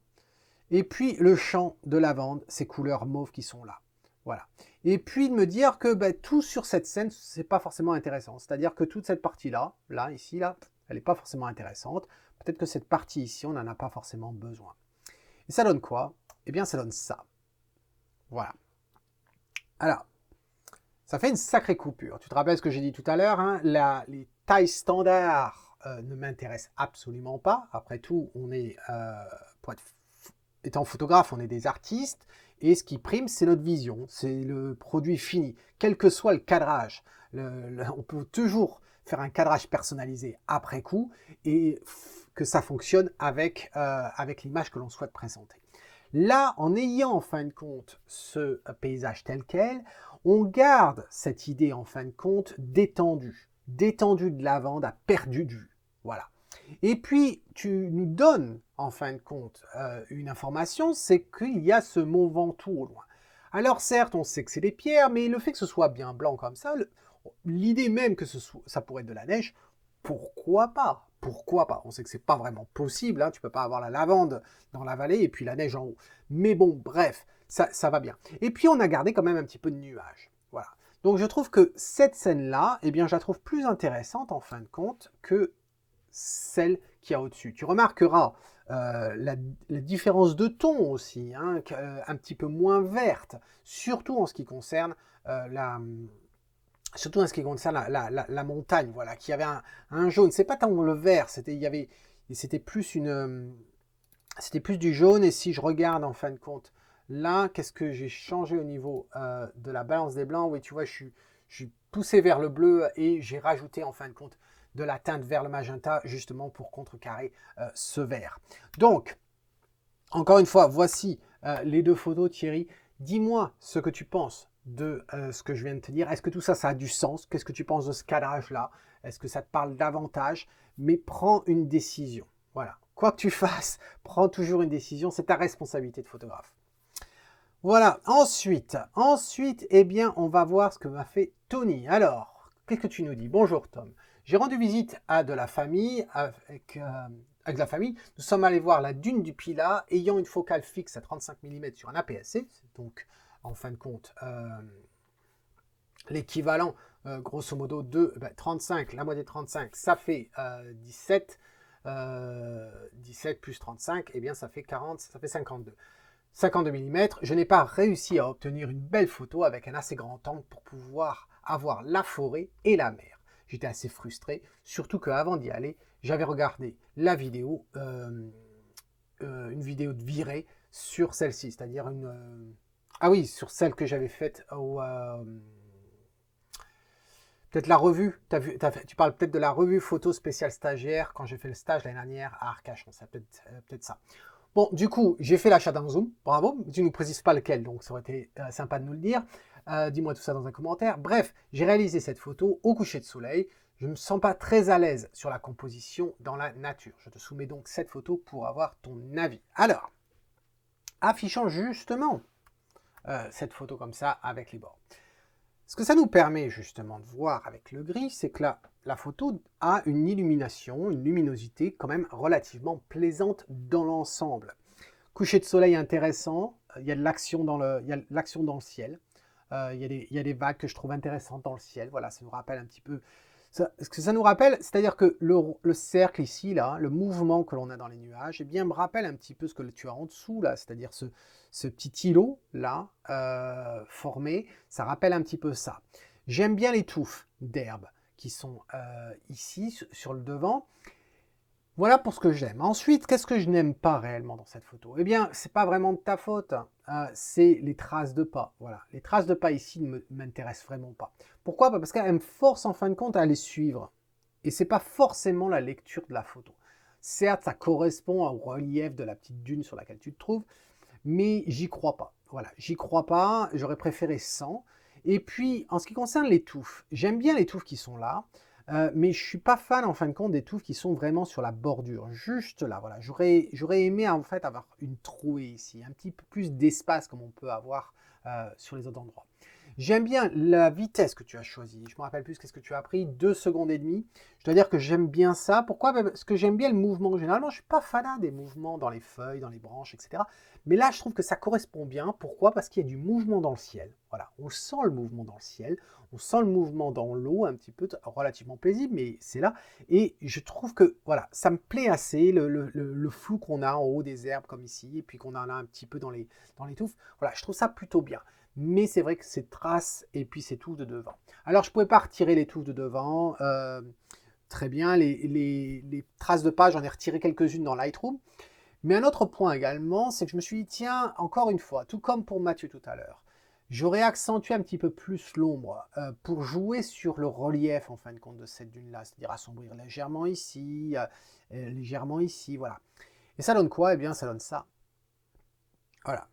et puis le champ de lavande, ces couleurs mauves qui sont là. Voilà. Et puis de me dire que tout sur cette scène, c'est pas forcément intéressant. C'est-à-dire que toute cette partie-là, ici, elle n'est pas forcément intéressante. Peut-être que cette partie ici, on n'en a pas forcément besoin. Et ça donne quoi? Eh bien, ça donne ça. Voilà. Alors, ça fait une sacrée coupure. Tu te rappelles ce que j'ai dit tout à l'heure, hein, les tailles standards ne m'intéressent absolument pas. Après tout, on est, étant photographe, on est des artistes. Et ce qui prime, c'est notre vision, c'est le produit fini, quel que soit le cadrage. On peut toujours faire un cadrage personnalisé après coup et que ça fonctionne avec l'image que l'on souhaite présenter. Là, en ayant en fin de compte ce paysage tel quel, on garde cette idée en fin de compte détendue de lavande à perdu de vue. Voilà. Et puis, tu nous donnes, en fin de compte, une information, c'est qu'il y a ce Mont Ventoux au loin. Alors certes, on sait que c'est des pierres, mais le fait que ce soit bien blanc comme ça, l'idée même que ça pourrait être de la neige, pourquoi pas? Pourquoi pas? On sait que c'est pas vraiment possible, hein, tu peux pas avoir la lavande dans la vallée et puis la neige en haut. Mais bon, bref, ça va bien. Et puis on a gardé quand même un petit peu de nuages. Voilà. Donc je trouve que cette scène-là, eh bien, je la trouve plus intéressante en fin de compte que celle qu'il y a au-dessus. Tu remarqueras la différence de ton aussi, hein, un petit peu moins verte, surtout en ce qui concerne la montagne, voilà, qui avait un jaune. C'est pas tant le vert, c'était plus du jaune. Et si je regarde en fin de compte, là, qu'est-ce que j'ai changé au niveau de la balance des blancs? Oui, tu vois, je suis poussé vers le bleu et j'ai rajouté en fin de compte de la teinte vers le magenta, justement pour contrecarrer ce vert. Donc, encore une fois, voici les deux photos, Thierry. Dis-moi ce que tu penses de ce que je viens de te dire. Est-ce que tout ça, ça a du sens? Qu'est-ce que tu penses de ce cadrage-là? Est-ce que ça te parle davantage? Mais prends une décision. Voilà. Quoi que tu fasses, prends toujours une décision. C'est ta responsabilité de photographe. Voilà. Ensuite, eh bien, on va voir ce que m'a fait Tony. Alors, qu'est-ce que tu nous dis? Bonjour Tom. J'ai rendu visite à de la famille avec la famille. Nous sommes allés voir la dune du Pilat, ayant une focale fixe à 35 mm sur un APS-C, donc en fin de compte l'équivalent, grosso modo, de 35, la moitié de 35, ça fait 17. 17 plus 35, eh bien ça fait 40, ça fait 52. 52 mm, je n'ai pas réussi à obtenir une belle photo avec un assez grand angle pour pouvoir avoir la forêt et la mer. J'étais assez frustré, surtout qu'avant d'y aller, j'avais regardé la vidéo, une vidéo de virée sur celle-ci, c'est-à-dire une... ah oui, sur celle que j'avais faite au... peut-être la revue, tu parles peut-être de la revue photo spéciale stagiaire quand j'ai fait le stage l'année dernière à Arcachon, c'est peut-être ça. Bon, du coup, j'ai fait l'achat d'un zoom, bravo, tu ne nous précises pas lequel, donc ça aurait été sympa de nous le dire. Dis-moi tout ça dans un commentaire. Bref, j'ai réalisé cette photo au coucher de soleil. Je ne me sens pas très à l'aise sur la composition dans la nature. Je te soumets donc cette photo pour avoir ton avis. Alors, affichant justement cette photo comme ça avec les bords. Ce que ça nous permet justement de voir avec le gris, c'est que la photo a une illumination, une luminosité quand même relativement plaisante dans l'ensemble. Coucher de soleil intéressant, il y a de l'action dans le ciel, il y a des vagues que je trouve intéressantes dans le ciel, voilà, ça nous rappelle un petit peu... ce que ça nous rappelle, c'est-à-dire que le cercle ici, là, le mouvement que l'on a dans les nuages, eh bien, me rappelle un petit peu ce que tu as en dessous, là, c'est-à-dire ce petit îlot, là, formé, ça rappelle un petit peu ça. J'aime bien les touffes d'herbe qui sont ici, sur le devant. Voilà pour ce que j'aime. Ensuite, qu'est-ce que je n'aime pas réellement dans cette photo? Eh bien, c'est pas vraiment de ta faute, c'est les traces de pas. Voilà, les traces de pas ici ne m'intéressent vraiment pas. Pourquoi? Parce qu'elles me forcent en fin de compte à les suivre. Et c'est pas forcément la lecture de la photo. Certes, ça correspond au relief de la petite dune sur laquelle tu te trouves, mais j'y crois pas. Voilà, j'y crois pas, j'aurais préféré sans. Et puis, en ce qui concerne les touffes, j'aime bien les touffes qui sont là, mais je suis pas fan en fin de compte des touffes qui sont vraiment sur la bordure, juste là, voilà. J'aurais aimé en fait avoir une trouée ici, un petit peu plus d'espace comme on peut avoir sur les autres endroits. J'aime bien la vitesse que tu as choisie. Je me rappelle plus qu'est-ce que tu as pris, 2 secondes et demie. Je dois dire que j'aime bien ça. Pourquoi? Parce que j'aime bien le mouvement. Généralement, je ne suis pas fanat des mouvements dans les feuilles, dans les branches, etc. Mais là, je trouve que ça correspond bien. Pourquoi? Parce qu'il y a du mouvement dans le ciel. Voilà, on sent le mouvement dans le ciel. On sent le mouvement dans l'eau, un petit peu relativement paisible, mais c'est là. Et je trouve que, voilà, ça me plaît assez, le flou qu'on a en haut des herbes comme ici, et puis qu'on en a un petit peu dans les touffes. Voilà, je trouve ça plutôt bien. Mais c'est vrai que c'est traces et puis c'est touffes de devant. Alors, je ne pouvais pas retirer les touffes de devant. Très bien, les traces de pas, j'en ai retiré quelques-unes dans Lightroom. Mais un autre point également, c'est que je me suis dit, tiens, encore une fois, tout comme pour Mathieu tout à l'heure, j'aurais accentué un petit peu plus l'ombre pour jouer sur le relief, en fin de compte, de cette dune-là, c'est-à-dire assombrir légèrement ici, voilà. Et ça donne quoi? Eh bien, ça donne ça. Voilà.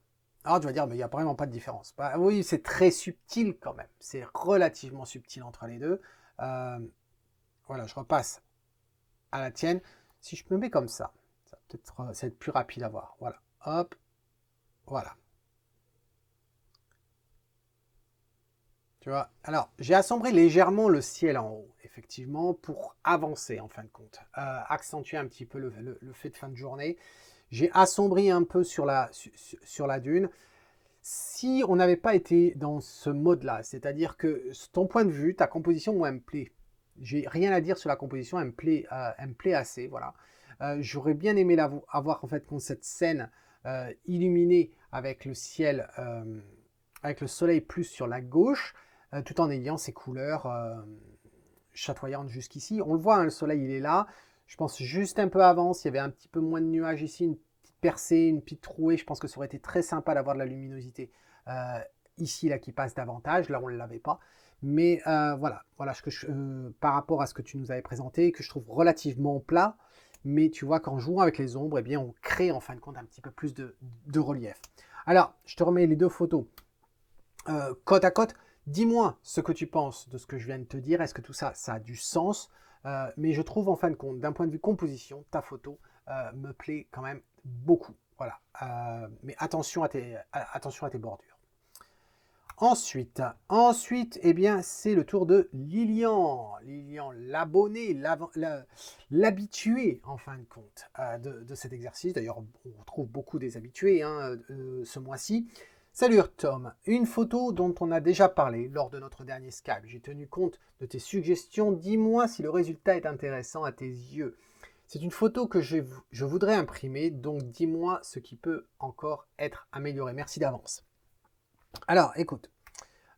Alors tu vas dire, mais il n'y a vraiment pas de différence. Bah, oui, c'est très subtil quand même. C'est relativement subtil entre les deux. Voilà, je repasse à la tienne. Si je me mets comme ça va peut-être ça va être plus rapide à voir. Voilà, hop, voilà. Tu vois, alors j'ai assombri légèrement le ciel en haut, effectivement, pour avancer en fin de compte. Accentuer un petit peu le fait de fin de journée. J'ai assombri un peu sur la dune. Si on n'avait pas été dans ce mode-là, c'est-à-dire que ton point de vue, ta composition, moi, elle me plaît. J'ai rien à dire sur la composition, elle me plaît assez, voilà. J'aurais bien aimé avoir en fait cette scène illuminée avec le ciel, avec le soleil plus sur la gauche, tout en ayant ces couleurs chatoyantes jusqu'ici. On le voit, hein, le soleil il est là. Je pense juste un peu avant, s'il y avait un petit peu moins de nuages ici, une petite percée, une petite trouée, je pense que ça aurait été très sympa d'avoir de la luminosité ici là qui passe davantage. Là on ne l'avait pas. Mais voilà par rapport à ce que tu nous avais présenté, que je trouve relativement plat, mais tu vois qu'en jouant avec les ombres, eh bien, on crée en fin de compte un petit peu plus de relief. Alors, je te remets les deux photos côte à côte. Dis-moi ce que tu penses de ce que je viens de te dire. Est-ce que tout ça, ça a du sens? Mais je trouve en fin de compte, d'un point de vue composition, ta photo me plaît quand même beaucoup. Voilà. Mais attention à tes bordures. Ensuite, eh bien, c'est le tour de Lilian. Lilian, l'abonné, l'habitué, en fin de compte, de cet exercice. D'ailleurs, on retrouve beaucoup des habitués hein, ce mois-ci. Salut Tom, une photo dont on a déjà parlé lors de notre dernier Skype. J'ai tenu compte de tes suggestions, dis-moi si le résultat est intéressant à tes yeux. C'est une photo que je voudrais imprimer, donc dis-moi ce qui peut encore être amélioré. Merci d'avance. Alors écoute,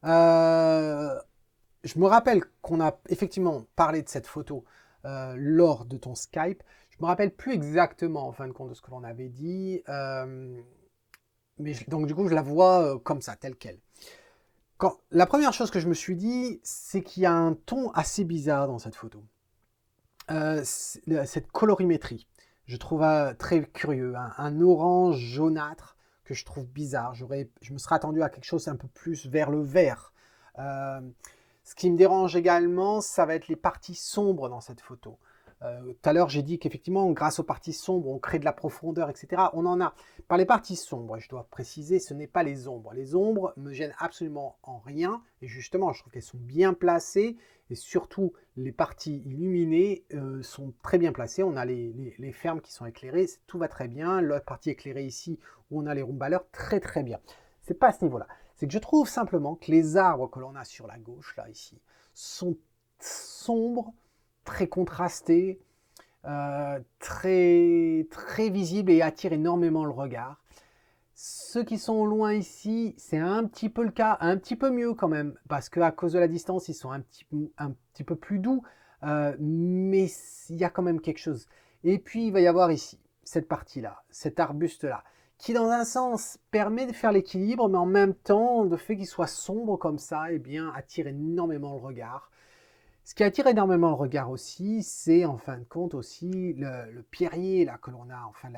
je me rappelle qu'on a effectivement parlé de cette photo lors de ton Skype. Je me rappelle plus exactement en fin de compte de ce que l'on avait dit. Donc du coup, je la vois comme ça, telle qu'elle. La première chose que je me suis dit, c'est qu'il y a un ton assez bizarre dans cette photo. Cette colorimétrie, je trouve très curieux. Un orange jaunâtre que je trouve bizarre. Je me serais attendu à quelque chose un peu plus vers le vert. Ce qui me dérange également, ça va être les parties sombres dans cette photo. Tout à l'heure, j'ai dit qu'effectivement, grâce aux parties sombres, on crée de la profondeur, etc. On en a. Par les parties sombres, je dois préciser, ce n'est pas les ombres. Les ombres me gênent absolument en rien. Et justement, je trouve qu'elles sont bien placées. Et surtout, les parties illuminées sont très bien placées. On a les fermes qui sont éclairées. Tout va très bien. La partie éclairée ici, où on a les rumbaleurs, très très bien. C'est pas à ce niveau-là. C'est que je trouve simplement que les arbres que l'on a sur la gauche, là, ici, sont sombres, très contrastés, très, très visibles et attirent énormément le regard. Ceux qui sont au loin ici, c'est un petit peu le cas, un petit peu mieux quand même, parce qu'à cause de la distance, ils sont un petit peu plus doux, mais il y a quand même quelque chose. Et puis, il va y avoir ici, cette partie-là, cet arbuste-là, qui dans un sens permet de faire l'équilibre, mais en même temps, le fait qu'il soit sombre comme ça, eh bien, attire énormément le regard. Ce qui attire énormément le regard aussi, c'est en fin de compte aussi le pierrier là, que l'on a, enfin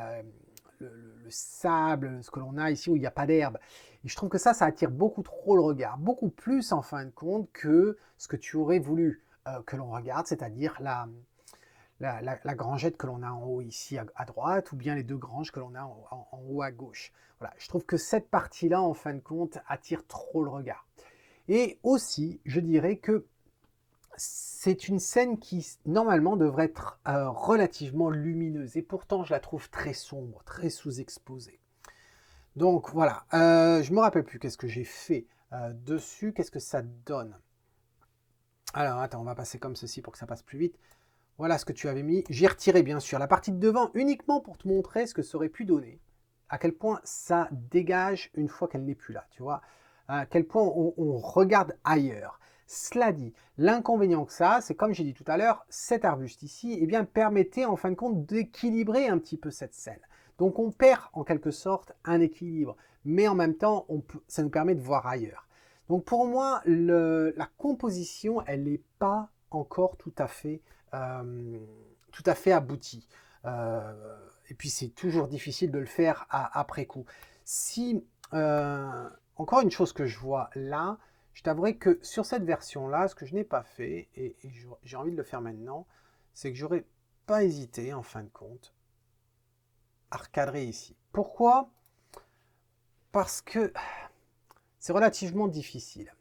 le sable, ce que l'on a ici où il n'y a pas d'herbe. Et je trouve que ça attire beaucoup trop le regard, beaucoup plus en fin de compte que ce que tu aurais voulu que l'on regarde, c'est-à-dire la grangette que l'on a en haut ici à droite, ou bien les deux granges que l'on a en haut à gauche. Voilà, je trouve que cette partie-là, en fin de compte, attire trop le regard. Et aussi, je dirais que c'est une scène qui, normalement, devrait être relativement lumineuse. Et pourtant, je la trouve très sombre, très sous-exposée. Donc, voilà. Je ne me rappelle plus qu'est-ce que j'ai fait dessus. Qu'est-ce que ça donne? Alors, attends, on va passer comme ceci pour que ça passe plus vite. Voilà ce que tu avais mis. J'ai retiré, bien sûr, la partie de devant uniquement pour te montrer ce que ça aurait pu donner. À quel point ça dégage une fois qu'elle n'est plus là, tu vois. À quel point on regarde ailleurs. Cela dit, l'inconvénient que ça, c'est comme j'ai dit tout à l'heure, cet arbuste ici, eh bien, permettait en fin de compte d'équilibrer un petit peu cette scène. Donc on perd en quelque sorte un équilibre, mais en même temps, ça nous permet de voir ailleurs. Donc pour moi, la composition, elle n'est pas encore tout à fait aboutie. Et puis c'est toujours difficile de le faire après coup. Si, encore une chose que je vois là, je t'avouerai que sur cette version-là, ce que je n'ai pas fait, et j'ai envie de le faire maintenant, c'est que j'aurais pas hésité, en fin de compte, à recadrer ici. Pourquoi? Parce que c'est relativement difficile.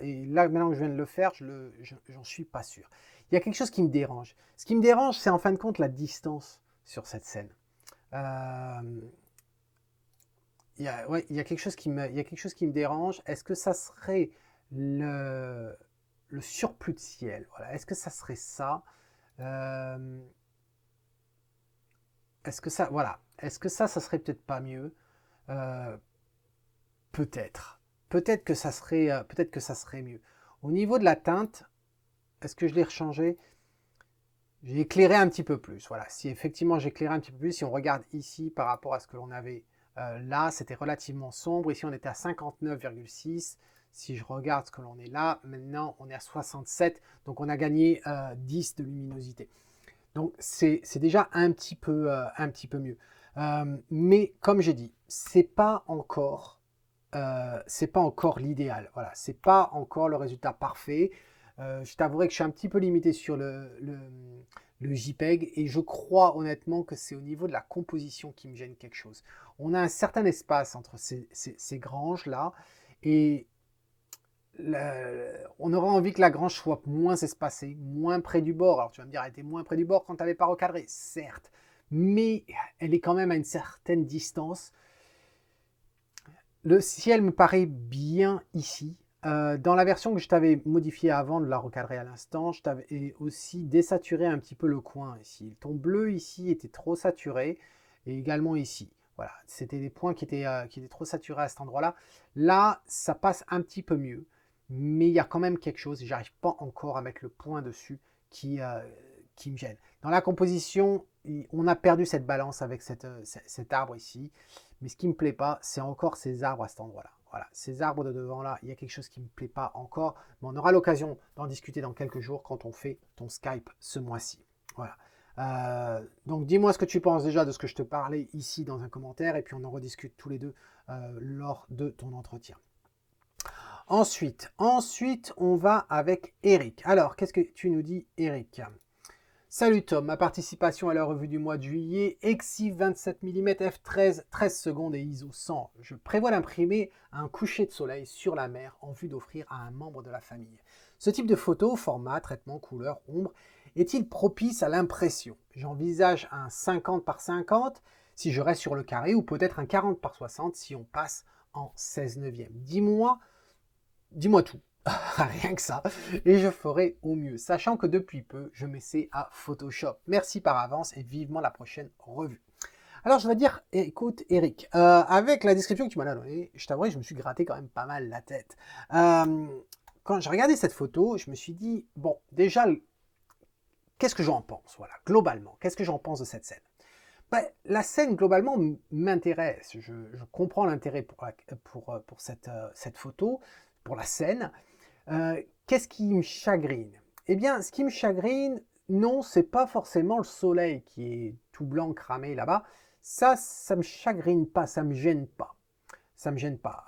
Et là, maintenant que je viens de le faire, j'en suis pas sûr. Il y a quelque chose qui me dérange. Ce qui me dérange, c'est en fin de compte la distance sur cette scène. Il y a quelque chose qui me dérange. Est-ce que ça serait le surplus de ciel? Voilà. Est-ce que ça serait ça? Est-ce que ça, voilà. Est-ce que ça serait peut-être pas mieux? Peut-être. Peut-être que ça serait mieux. Au niveau de la teinte, est-ce que je l'ai rechangé? J'ai éclairé un petit peu plus. Voilà. Si effectivement j'éclairais un petit peu plus, si on regarde ici par rapport à ce que l'on avait là, c'était relativement sombre. Ici, on était à 59,6. Si je regarde ce que l'on est là, maintenant, on est à 67. Donc, on a gagné 10 de luminosité. Donc, c'est déjà un petit peu mieux. Mais comme j'ai dit, c'est pas encore l'idéal. Voilà, c'est pas encore le résultat parfait. Je t'avouerai que je suis un petit peu limité sur le JPEG et je crois honnêtement que c'est au niveau de la composition qui me gêne quelque chose. On a un certain espace entre ces granges-là et on aurait envie que la grange soit moins espacée, moins près du bord. Alors tu vas me dire, elle était moins près du bord quand tu n'avais pas recadré, certes, mais elle est quand même à une certaine distance. Le ciel me paraît bien ici. Dans la version que je t'avais modifiée avant de la recadrer à l'instant, je t'avais aussi désaturé un petit peu le coin ici. Ton bleu ici était trop saturé et également ici. Voilà, c'était des points qui étaient trop saturés à cet endroit-là. Là, ça passe un petit peu mieux, mais il y a quand même quelque chose, et j'arrive pas encore à mettre le point dessus qui me gêne. Dans la composition, on a perdu cette balance avec cet arbre ici. Mais ce qui ne me plaît pas, c'est encore ces arbres à cet endroit-là. Voilà, ces arbres de devant là, il y a quelque chose qui ne me plaît pas encore. Mais on aura l'occasion d'en discuter dans quelques jours quand on fait ton Skype ce mois-ci. Voilà. Donc dis-moi ce que tu penses déjà de ce que je te parlais ici dans un commentaire. Et puis on en rediscute tous les deux lors de ton entretien. Ensuite, on va avec Eric. Alors, qu'est-ce que tu nous dis, Eric ? Salut Tom, ma participation à la revue du mois de juillet, EXIF 27 mm f13, 13 secondes et ISO 100. Je prévois d'imprimer un coucher de soleil sur la mer en vue d'offrir à un membre de la famille. Ce type de photo, format, traitement, couleur, ombre, est-il propice à l'impression? J'envisage un 50 par 50 si je reste sur le carré ou peut-être un 40 par 60 si on passe en 16 neuvième. Dis-moi tout. Rien que ça, et je ferai au mieux, sachant que depuis peu, je m'essaie à Photoshop. Merci par avance et vivement la prochaine revue. Alors je vais dire, écoute Eric, avec la description que tu m'as donnée, je t'avoue, je me suis gratté quand même pas mal la tête. Quand j'ai regardé cette photo, je me suis dit, bon, déjà, qu'est-ce que j'en pense, voilà, globalement, qu'est-ce que j'en pense de cette scène? Ben, la scène, globalement, m'intéresse. Je comprends l'intérêt pour cette photo, pour la scène. Qu'est-ce qui me chagrine? Eh bien, ce qui me chagrine, non, c'est pas forcément le soleil qui est tout blanc cramé là-bas. Ça me chagrine pas, ça me gêne pas. Ça me gêne pas.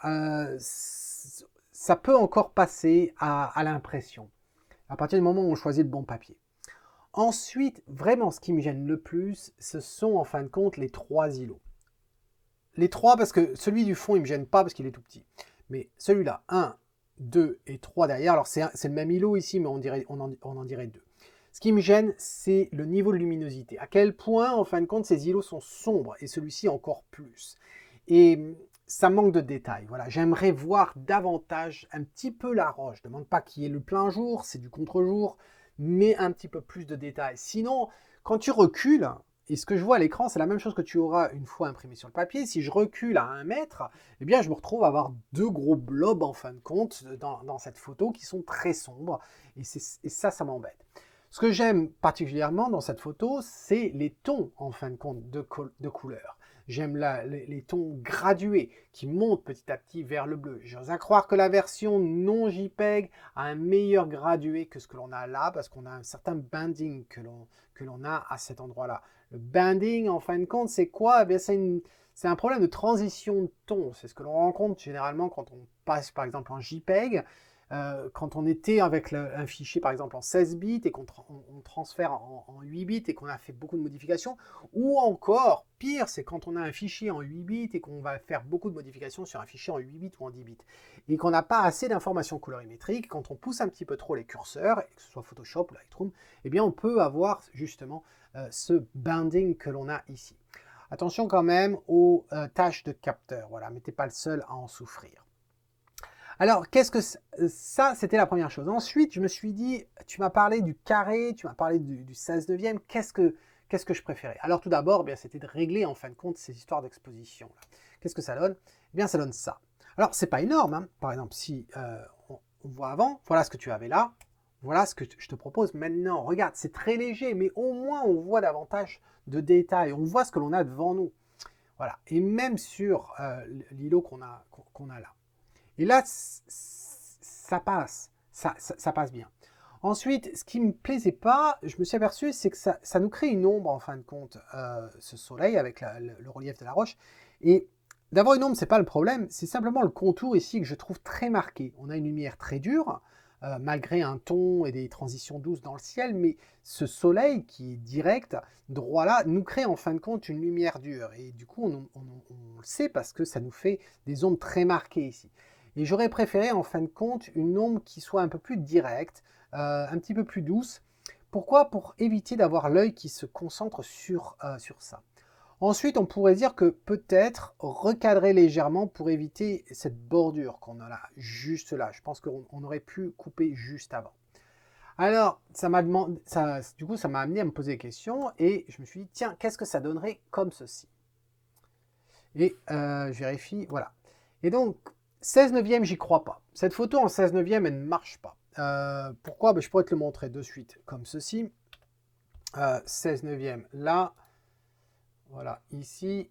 Ça peut encore passer à l'impression, à partir du moment où on choisit le bon papier. Ensuite, vraiment, ce qui me gêne le plus, ce sont en fin de compte les 3 îlots. Les 3, parce que celui du fond, il me gêne pas parce qu'il est tout petit. Mais celui-là, 1, 2 et 3 derrière. Alors c'est le même îlot ici, mais on en dirait 2. Ce qui me gêne, c'est le niveau de luminosité. À quel point, en fin de compte, ces îlots sont sombres, et celui-ci encore plus. Et ça manque de détails. Voilà, j'aimerais voir davantage un petit peu la roche. Je ne demande pas qu'il y ait le plein jour, c'est du contre-jour, mais un petit peu plus de détails. Sinon, quand tu recules, et ce que je vois à l'écran, c'est la même chose que tu auras une fois imprimé sur le papier. Si je recule à 1 mètre, eh bien, je me retrouve à avoir 2 gros blobs, en fin de compte, dans cette photo, qui sont très sombres. Et ça m'embête. Ce que j'aime particulièrement dans cette photo, c'est les tons, en fin de compte, de couleurs. J'aime les tons gradués qui montent petit à petit vers le bleu. J'ose croire que la version non JPEG a un meilleur gradué que ce que l'on a là, parce qu'on a un certain banding que l'on a à cet endroit-là. Le banding, en fin de compte, c'est quoi? Eh c'est un problème de transition de ton. C'est ce que l'on rencontre généralement quand on passe, par exemple, en JPEG. Quand on était avec un fichier par exemple en 16 bits et qu'on transfère en 8 bits et qu'on a fait beaucoup de modifications, ou encore, pire, c'est quand on a un fichier en 8 bits et qu'on va faire beaucoup de modifications sur un fichier en 8 bits ou en 10 bits, et qu'on n'a pas assez d'informations colorimétriques, quand on pousse un petit peu trop les curseurs, que ce soit Photoshop ou Lightroom, eh bien on peut avoir justement ce banding que l'on a ici. Attention quand même aux tâches de capteur, voilà, mais t'es pas le seul à en souffrir. Alors, qu'est-ce que ça, c'était la première chose. Ensuite, je me suis dit, tu m'as parlé du carré, tu m'as parlé du 16 neuvième, qu'est-ce que je préférais? Alors tout d'abord, eh c'était de régler en fin de compte ces histoires d'exposition. Qu'est-ce que ça donne? Eh bien, ça donne ça. Alors, c'est pas énorme, hein. Par exemple, si on voit avant, voilà ce que tu avais là, voilà ce que je te propose maintenant. Regarde, c'est très léger, mais au moins on voit davantage de détails, on voit ce que l'on a devant nous. Voilà, et même sur l'îlot qu'on a là. Et là, ça passe, ça passe bien. Ensuite, ce qui ne me plaisait pas, je me suis aperçu, c'est que ça nous crée une ombre en fin de compte, ce soleil avec le relief de la roche. Et d'avoir une ombre, c'est pas le problème, c'est simplement le contour ici que je trouve très marqué. On a une lumière très dure, malgré un ton et des transitions douces dans le ciel, mais ce soleil qui est direct, droit là, nous crée en fin de compte une lumière dure. Et du coup, on le sait parce que ça nous fait des ombres très marquées ici. Et j'aurais préféré en fin de compte une ombre qui soit un peu plus directe, un petit peu plus douce. Pourquoi? Pour éviter d'avoir l'œil qui se concentre sur ça. Ensuite, on pourrait dire que peut-être recadrer légèrement pour éviter cette bordure qu'on a là, juste là. Je pense qu'on aurait pu couper juste avant. Alors, du coup, ça m'a amené à me poser des questions et je me suis dit, tiens, qu'est-ce que ça donnerait comme ceci? Et je vérifie, voilà. Et donc, 16 neuvième, j'y crois pas. Cette photo en 16 neuvième, elle ne marche pas. Pourquoi? Ben, je pourrais te le montrer de suite, comme ceci. 16 neuvième, là. Voilà, ici,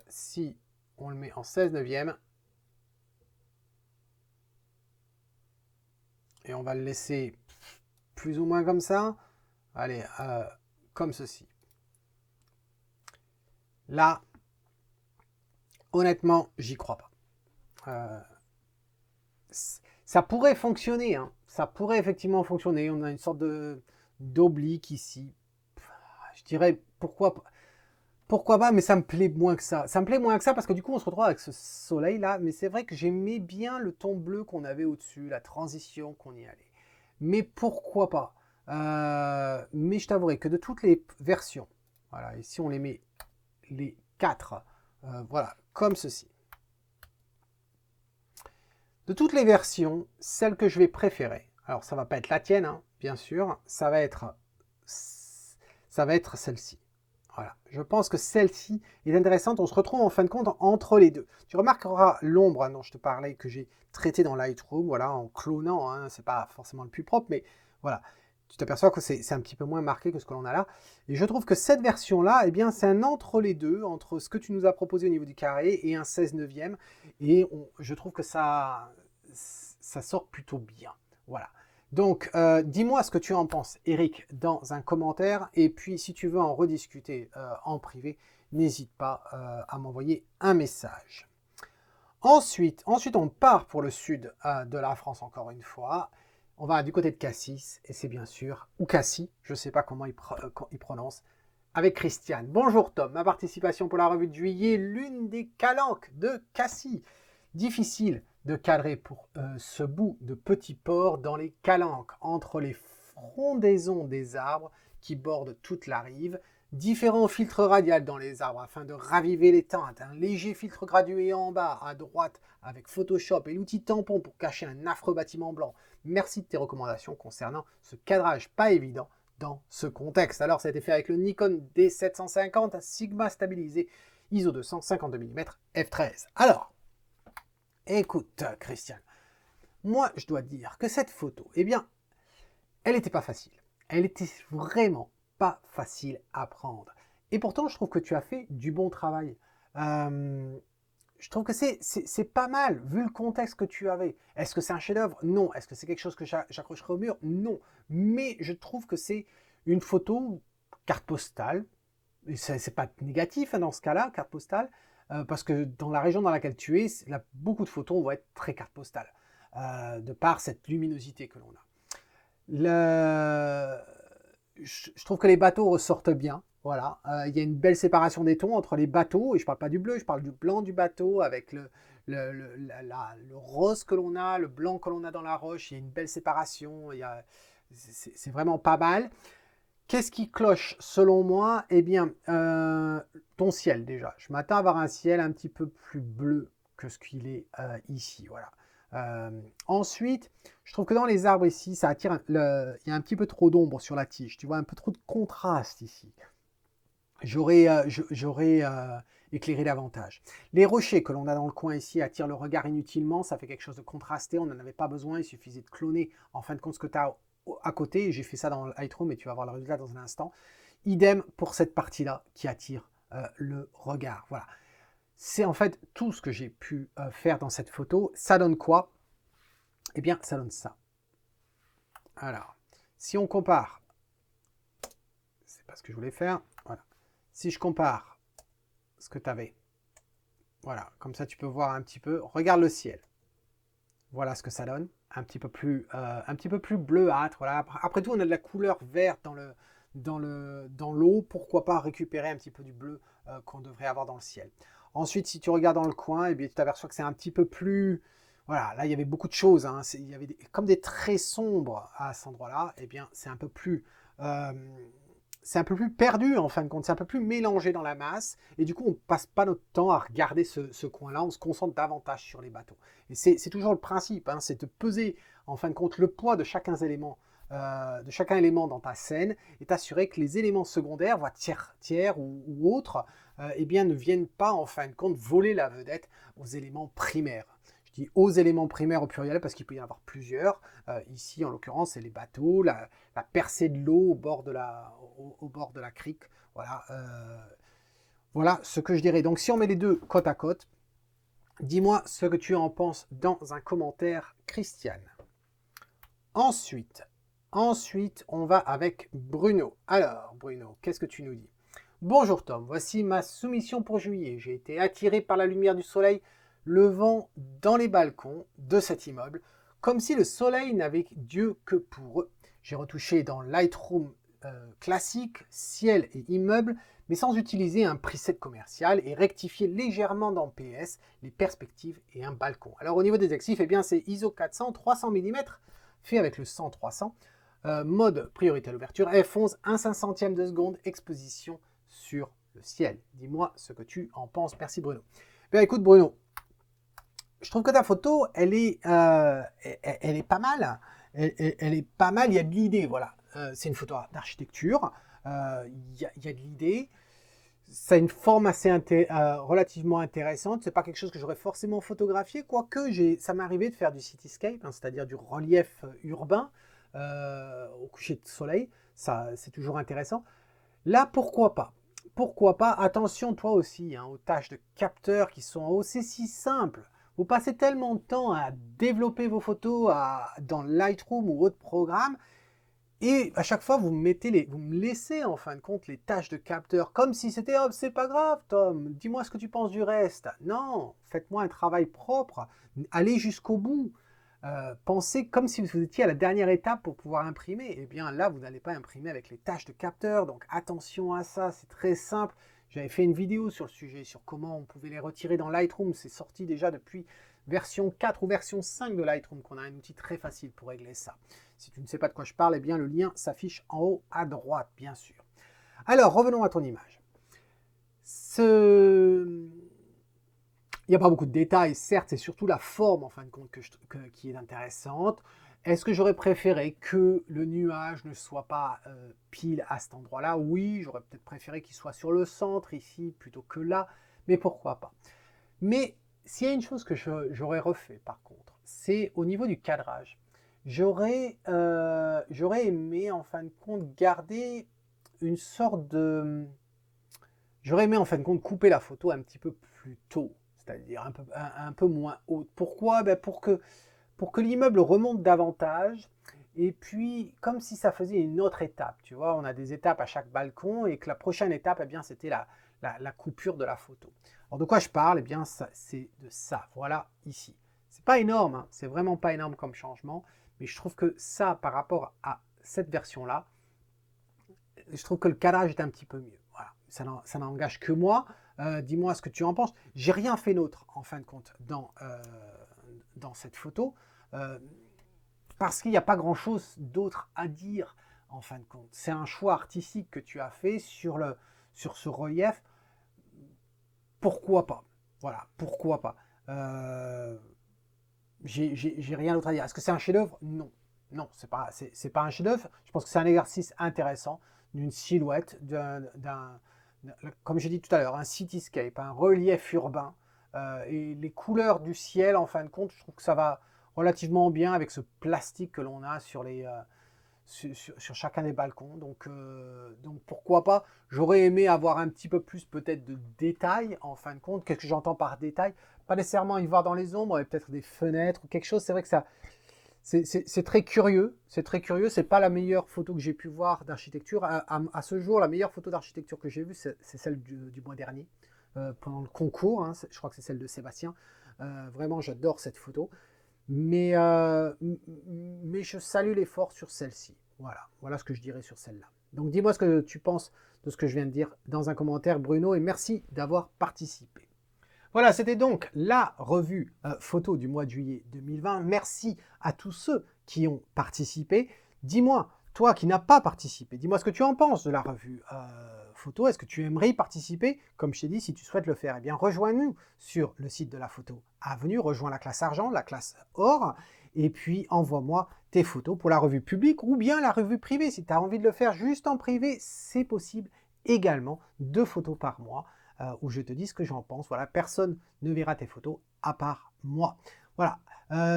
si on le met en 16 neuvième, et on va le laisser plus ou moins comme ça. Allez, comme ceci. Là, honnêtement, j'y crois pas. Ça pourrait fonctionner, hein. Ça pourrait effectivement fonctionner. On a une sorte d'oblique ici. Je dirais pourquoi pas, mais ça me plaît moins que ça. Ça me plaît moins que ça parce que du coup, on se retrouve avec ce soleil-là. Mais c'est vrai que j'aimais bien le ton bleu qu'on avait au-dessus, la transition qu'on y allait. Mais pourquoi pas? Mais je t'avouerai que de toutes les versions, voilà, ici on les met les 4, voilà, comme ceci. De toutes les versions, celle que je vais préférer, alors ça va pas être la tienne, hein, bien sûr, ça va être celle-ci. Voilà, je pense que celle-ci est intéressante. On se retrouve en fin de compte entre les deux. Tu remarqueras l'ombre dont je te parlais que j'ai traité dans Lightroom, voilà, en clonant. Hein, c'est pas forcément le plus propre, mais voilà, tu t'aperçois que c'est un petit peu moins marqué que ce que l'on a là. Et je trouve que cette version-là, eh bien, c'est un entre les deux, entre ce que tu nous as proposé au niveau du carré et un 16 neuvième. Et je trouve que ça sort plutôt bien. Voilà. Donc, dis-moi ce que tu en penses, Eric, dans un commentaire. Et puis, si tu veux en rediscuter en privé, n'hésite pas à m'envoyer un message. Ensuite, on part pour le sud de la France, encore une fois. On va du côté de Cassis, et c'est bien sûr, ou Cassis, je ne sais pas comment il prononce, avec Christiane. Bonjour Tom, ma participation pour la revue de juillet, l'une des calanques de Cassis. Difficile de cadrer pour ce bout de petit port dans les calanques, entre les frondaisons des arbres qui bordent toute la rive, différents filtres radiales dans les arbres afin de raviver les teintes, un léger filtre gradué en bas à droite avec Photoshop et l'outil tampon pour cacher un affreux bâtiment blanc. Merci de tes recommandations concernant ce cadrage pas évident dans ce contexte. Alors ça a été fait avec le Nikon D750 Sigma stabilisé ISO 252 mm f13. Alors, écoute, Christian, moi, je dois te dire que cette photo, eh bien, elle n'était pas facile. Elle était vraiment pas facile à prendre. Et pourtant, je trouve que tu as fait du bon travail. Je trouve que c'est pas mal, vu le contexte que tu avais. Est-ce que c'est un chef-d'œuvre? Non. Est-ce que c'est quelque chose que j'accrocherai au mur? Non. Mais je trouve que c'est une photo carte postale. Et c'est pas négatif hein, dans ce cas-là, carte postale. Parce que dans la région dans laquelle tu es, beaucoup de photos vont être très carte postale, de par cette luminosité que l'on a. Je trouve que les bateaux ressortent bien, voilà. Il y a une belle séparation des tons entre les bateaux, et je ne parle pas du bleu, je parle du blanc du bateau, avec le rose que l'on a, le blanc que l'on a dans la roche, il y a une belle séparation, c'est vraiment pas mal. Qu'est-ce qui cloche selon moi? Eh bien, ton ciel déjà. Je m'attends à avoir un ciel un petit peu plus bleu que ce qu'il est ici. Voilà. Ensuite, je trouve que dans les arbres ici, ça attire il y a un petit peu trop d'ombre sur la tige. Tu vois, un peu trop de contraste ici. J'aurais éclairé davantage. Les rochers que l'on a dans le coin ici attirent le regard inutilement. Ça fait quelque chose de contrasté. On n'en avait pas besoin. Il suffisait de cloner en fin de compte ce que tu as à côté. J'ai fait ça dans Lightroom et tu vas voir le résultat dans un instant. Idem pour cette partie-là qui attire le regard. Voilà. C'est en fait tout ce que j'ai pu faire dans cette photo. Ça donne quoi? Eh bien, ça donne ça. Alors, si on compare, c'est pas ce que je voulais faire. Voilà. Si je compare ce que tu avais, voilà, comme ça tu peux voir un petit peu. Regarde le ciel. Voilà ce que ça donne. Un petit peu plus bleuâtre. Voilà. Après tout, on a de la couleur verte dans l'eau. Pourquoi pas récupérer un petit peu du bleu qu'on devrait avoir dans le ciel. Ensuite, si tu regardes dans le coin, eh bien, tu t'aperçois que c'est un petit peu plus... Voilà, là, il y avait beaucoup de choses. Hein. Il y avait comme des traits sombres à cet endroit-là. Eh bien, c'est un peu plus c'est un peu plus perdu en fin de compte, c'est un peu plus mélangé dans la masse, et du coup on passe pas notre temps à regarder ce coin-là, on se concentre davantage sur les bateaux. Et c'est toujours le principe, hein, c'est de peser en fin de compte le poids de chacun élément dans ta scène, et t'assurer que les éléments secondaires, voire tiers ou autres, eh bien, ne viennent pas en fin de compte voler la vedette aux éléments primaires. Je dis aux éléments primaires au pluriel parce qu'il peut y en avoir plusieurs. Ici, en l'occurrence, c'est les bateaux, la percée de l'eau au bord de la crique. Voilà, voilà ce que je dirais. Donc, si on met les deux côte à côte, dis-moi ce que tu en penses dans un commentaire, Christiane. Ensuite, on va avec Bruno. Alors, Bruno, qu'est-ce que tu nous dis? Bonjour Tom, voici ma soumission pour juillet. J'ai été attiré par la lumière du soleil levant dans les balcons de cet immeuble, comme si le soleil n'avait Dieu que pour eux. J'ai retouché dans Lightroom classique, ciel et immeuble, mais sans utiliser un preset commercial et rectifier légèrement dans PS les perspectives et un balcon. Alors au niveau des exifs, eh bien c'est ISO 400, 300 mm, fait avec le 100-300, mode priorité à l'ouverture, f11, 1/500 de seconde, exposition sur le ciel. Dis-moi ce que tu en penses. Merci Bruno. Bien écoute Bruno, je trouve que ta photo, elle est pas mal. Elle est pas mal, il y a de l'idée, voilà. C'est une photo d'architecture, il y a de l'idée. Ça a une forme assez relativement intéressante. C'est pas quelque chose que j'aurais forcément photographié, quoique ça m'est arrivé de faire du cityscape, hein, c'est-à-dire du relief urbain au coucher de soleil. Ça, c'est toujours intéressant. Là, pourquoi pas? Pourquoi pas? Attention, toi aussi, hein, aux tâches de capteurs qui sont aussi si simples. Vous passez tellement de temps à développer vos photos dans Lightroom ou autre programme, et à chaque fois, vous me laissez en fin de compte les tâches de capteur, comme si c'était oh, c'est pas grave, Tom, dis-moi ce que tu penses du reste. Non, faites-moi un travail propre, allez jusqu'au bout. Pensez comme si vous étiez à la dernière étape pour pouvoir imprimer. Eh bien là, vous n'allez pas imprimer avec les tâches de capteur, donc attention à ça, c'est très simple. J'avais fait une vidéo sur le sujet, sur comment on pouvait les retirer dans Lightroom. C'est sorti déjà depuis version 4 ou version 5 de Lightroom, qu'on a un outil très facile pour régler ça. Si tu ne sais pas de quoi je parle, eh bien le lien s'affiche en haut à droite, bien sûr. Alors, revenons à ton image. Il n'y a pas beaucoup de détails, certes, c'est surtout la forme en fin de compte qui est intéressante. Est-ce que j'aurais préféré que le nuage ne soit pas pile à cet endroit-là? Oui, j'aurais peut-être préféré qu'il soit sur le centre ici plutôt que là, mais pourquoi pas? Mais s'il y a une chose que j'aurais refait par contre, c'est au niveau du cadrage. J'aurais aimé en fin de compte garder une sorte de... J'aurais aimé en fin de compte couper la photo un petit peu plus tôt, c'est-à-dire un peu moins haute. Pourquoi? Ben pour que l'immeuble remonte davantage, et puis comme si ça faisait une autre étape. Tu vois, on a des étapes à chaque balcon, et que la prochaine étape, eh bien, c'était la coupure de la photo. Alors de quoi je parle? Eh bien, c'est de ça, voilà, ici. C'est pas énorme, hein, c'est vraiment pas énorme comme changement, mais je trouve que ça, par rapport à cette version-là, je trouve que le cadrage est un petit peu mieux. Voilà, ça n'engage que moi. Dis-moi ce que tu en penses. J'ai rien fait d'autre, en fin de compte, dans cette photo, parce qu'il n'y a pas grand-chose d'autre à dire, en fin de compte. C'est un choix artistique que tu as fait sur ce relief. Pourquoi pas? Voilà, pourquoi pas? J'ai rien d'autre à dire. Est-ce que c'est un chef-d'œuvre? Non. Non, c'est pas un chef-d'œuvre. Je pense que c'est un exercice intéressant d'une silhouette, comme j'ai dit tout à l'heure, un cityscape, un relief urbain. Et les couleurs du ciel, en fin de compte, je trouve que ça va relativement bien avec ce plastique que l'on a sur chacun des balcons. Donc pourquoi pas? J'aurais aimé avoir un petit peu plus peut-être de détails, en fin de compte. Qu'est-ce que j'entends par détail? Pas nécessairement y voir dans les ombres, mais peut-être des fenêtres ou quelque chose. C'est vrai que ça, c'est très curieux. C'est très curieux. C'est pas la meilleure photo que j'ai pu voir d'architecture. À ce jour, la meilleure photo d'architecture que j'ai vue, c'est celle du mois dernier, pendant le concours. Hein. Je crois que c'est celle de Sébastien. Vraiment, j'adore cette photo. Mais je salue l'effort sur celle-ci. Voilà ce que je dirais sur celle-là. Donc dis-moi ce que tu penses de ce que je viens de dire dans un commentaire, Bruno, et merci d'avoir participé. Voilà, c'était donc la revue photo du mois de juillet 2020. Merci à tous ceux qui ont participé. Dis-moi Toi qui n'as pas participé, dis-moi ce que tu en penses de la revue photo. Est-ce que tu aimerais y participer? Comme je t'ai dit, si tu souhaites le faire, eh bien rejoins-nous sur le site de la photo Avenue, rejoins la classe argent, la classe or, et puis envoie-moi tes photos pour la revue publique ou bien la revue privée. Si tu as envie de le faire juste en privé, c'est possible également, 2 photos par mois, où je te dis ce que j'en pense. Voilà, personne ne verra tes photos à part moi. Voilà,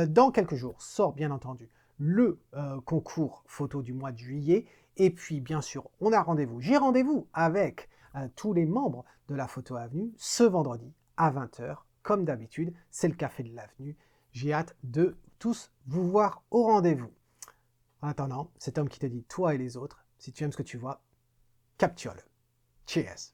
dans quelques jours sort bien entendu le concours photo du mois de juillet. Et puis, bien sûr, on a rendez-vous. J'ai rendez-vous avec tous les membres de la Photo Avenue ce vendredi à 20 h. Comme d'habitude, c'est le café de l'avenue. J'ai hâte de tous vous voir au rendez-vous. En attendant, c'est Tom qui te dit, toi et les autres, si tu aimes ce que tu vois, capture-le. Cheers!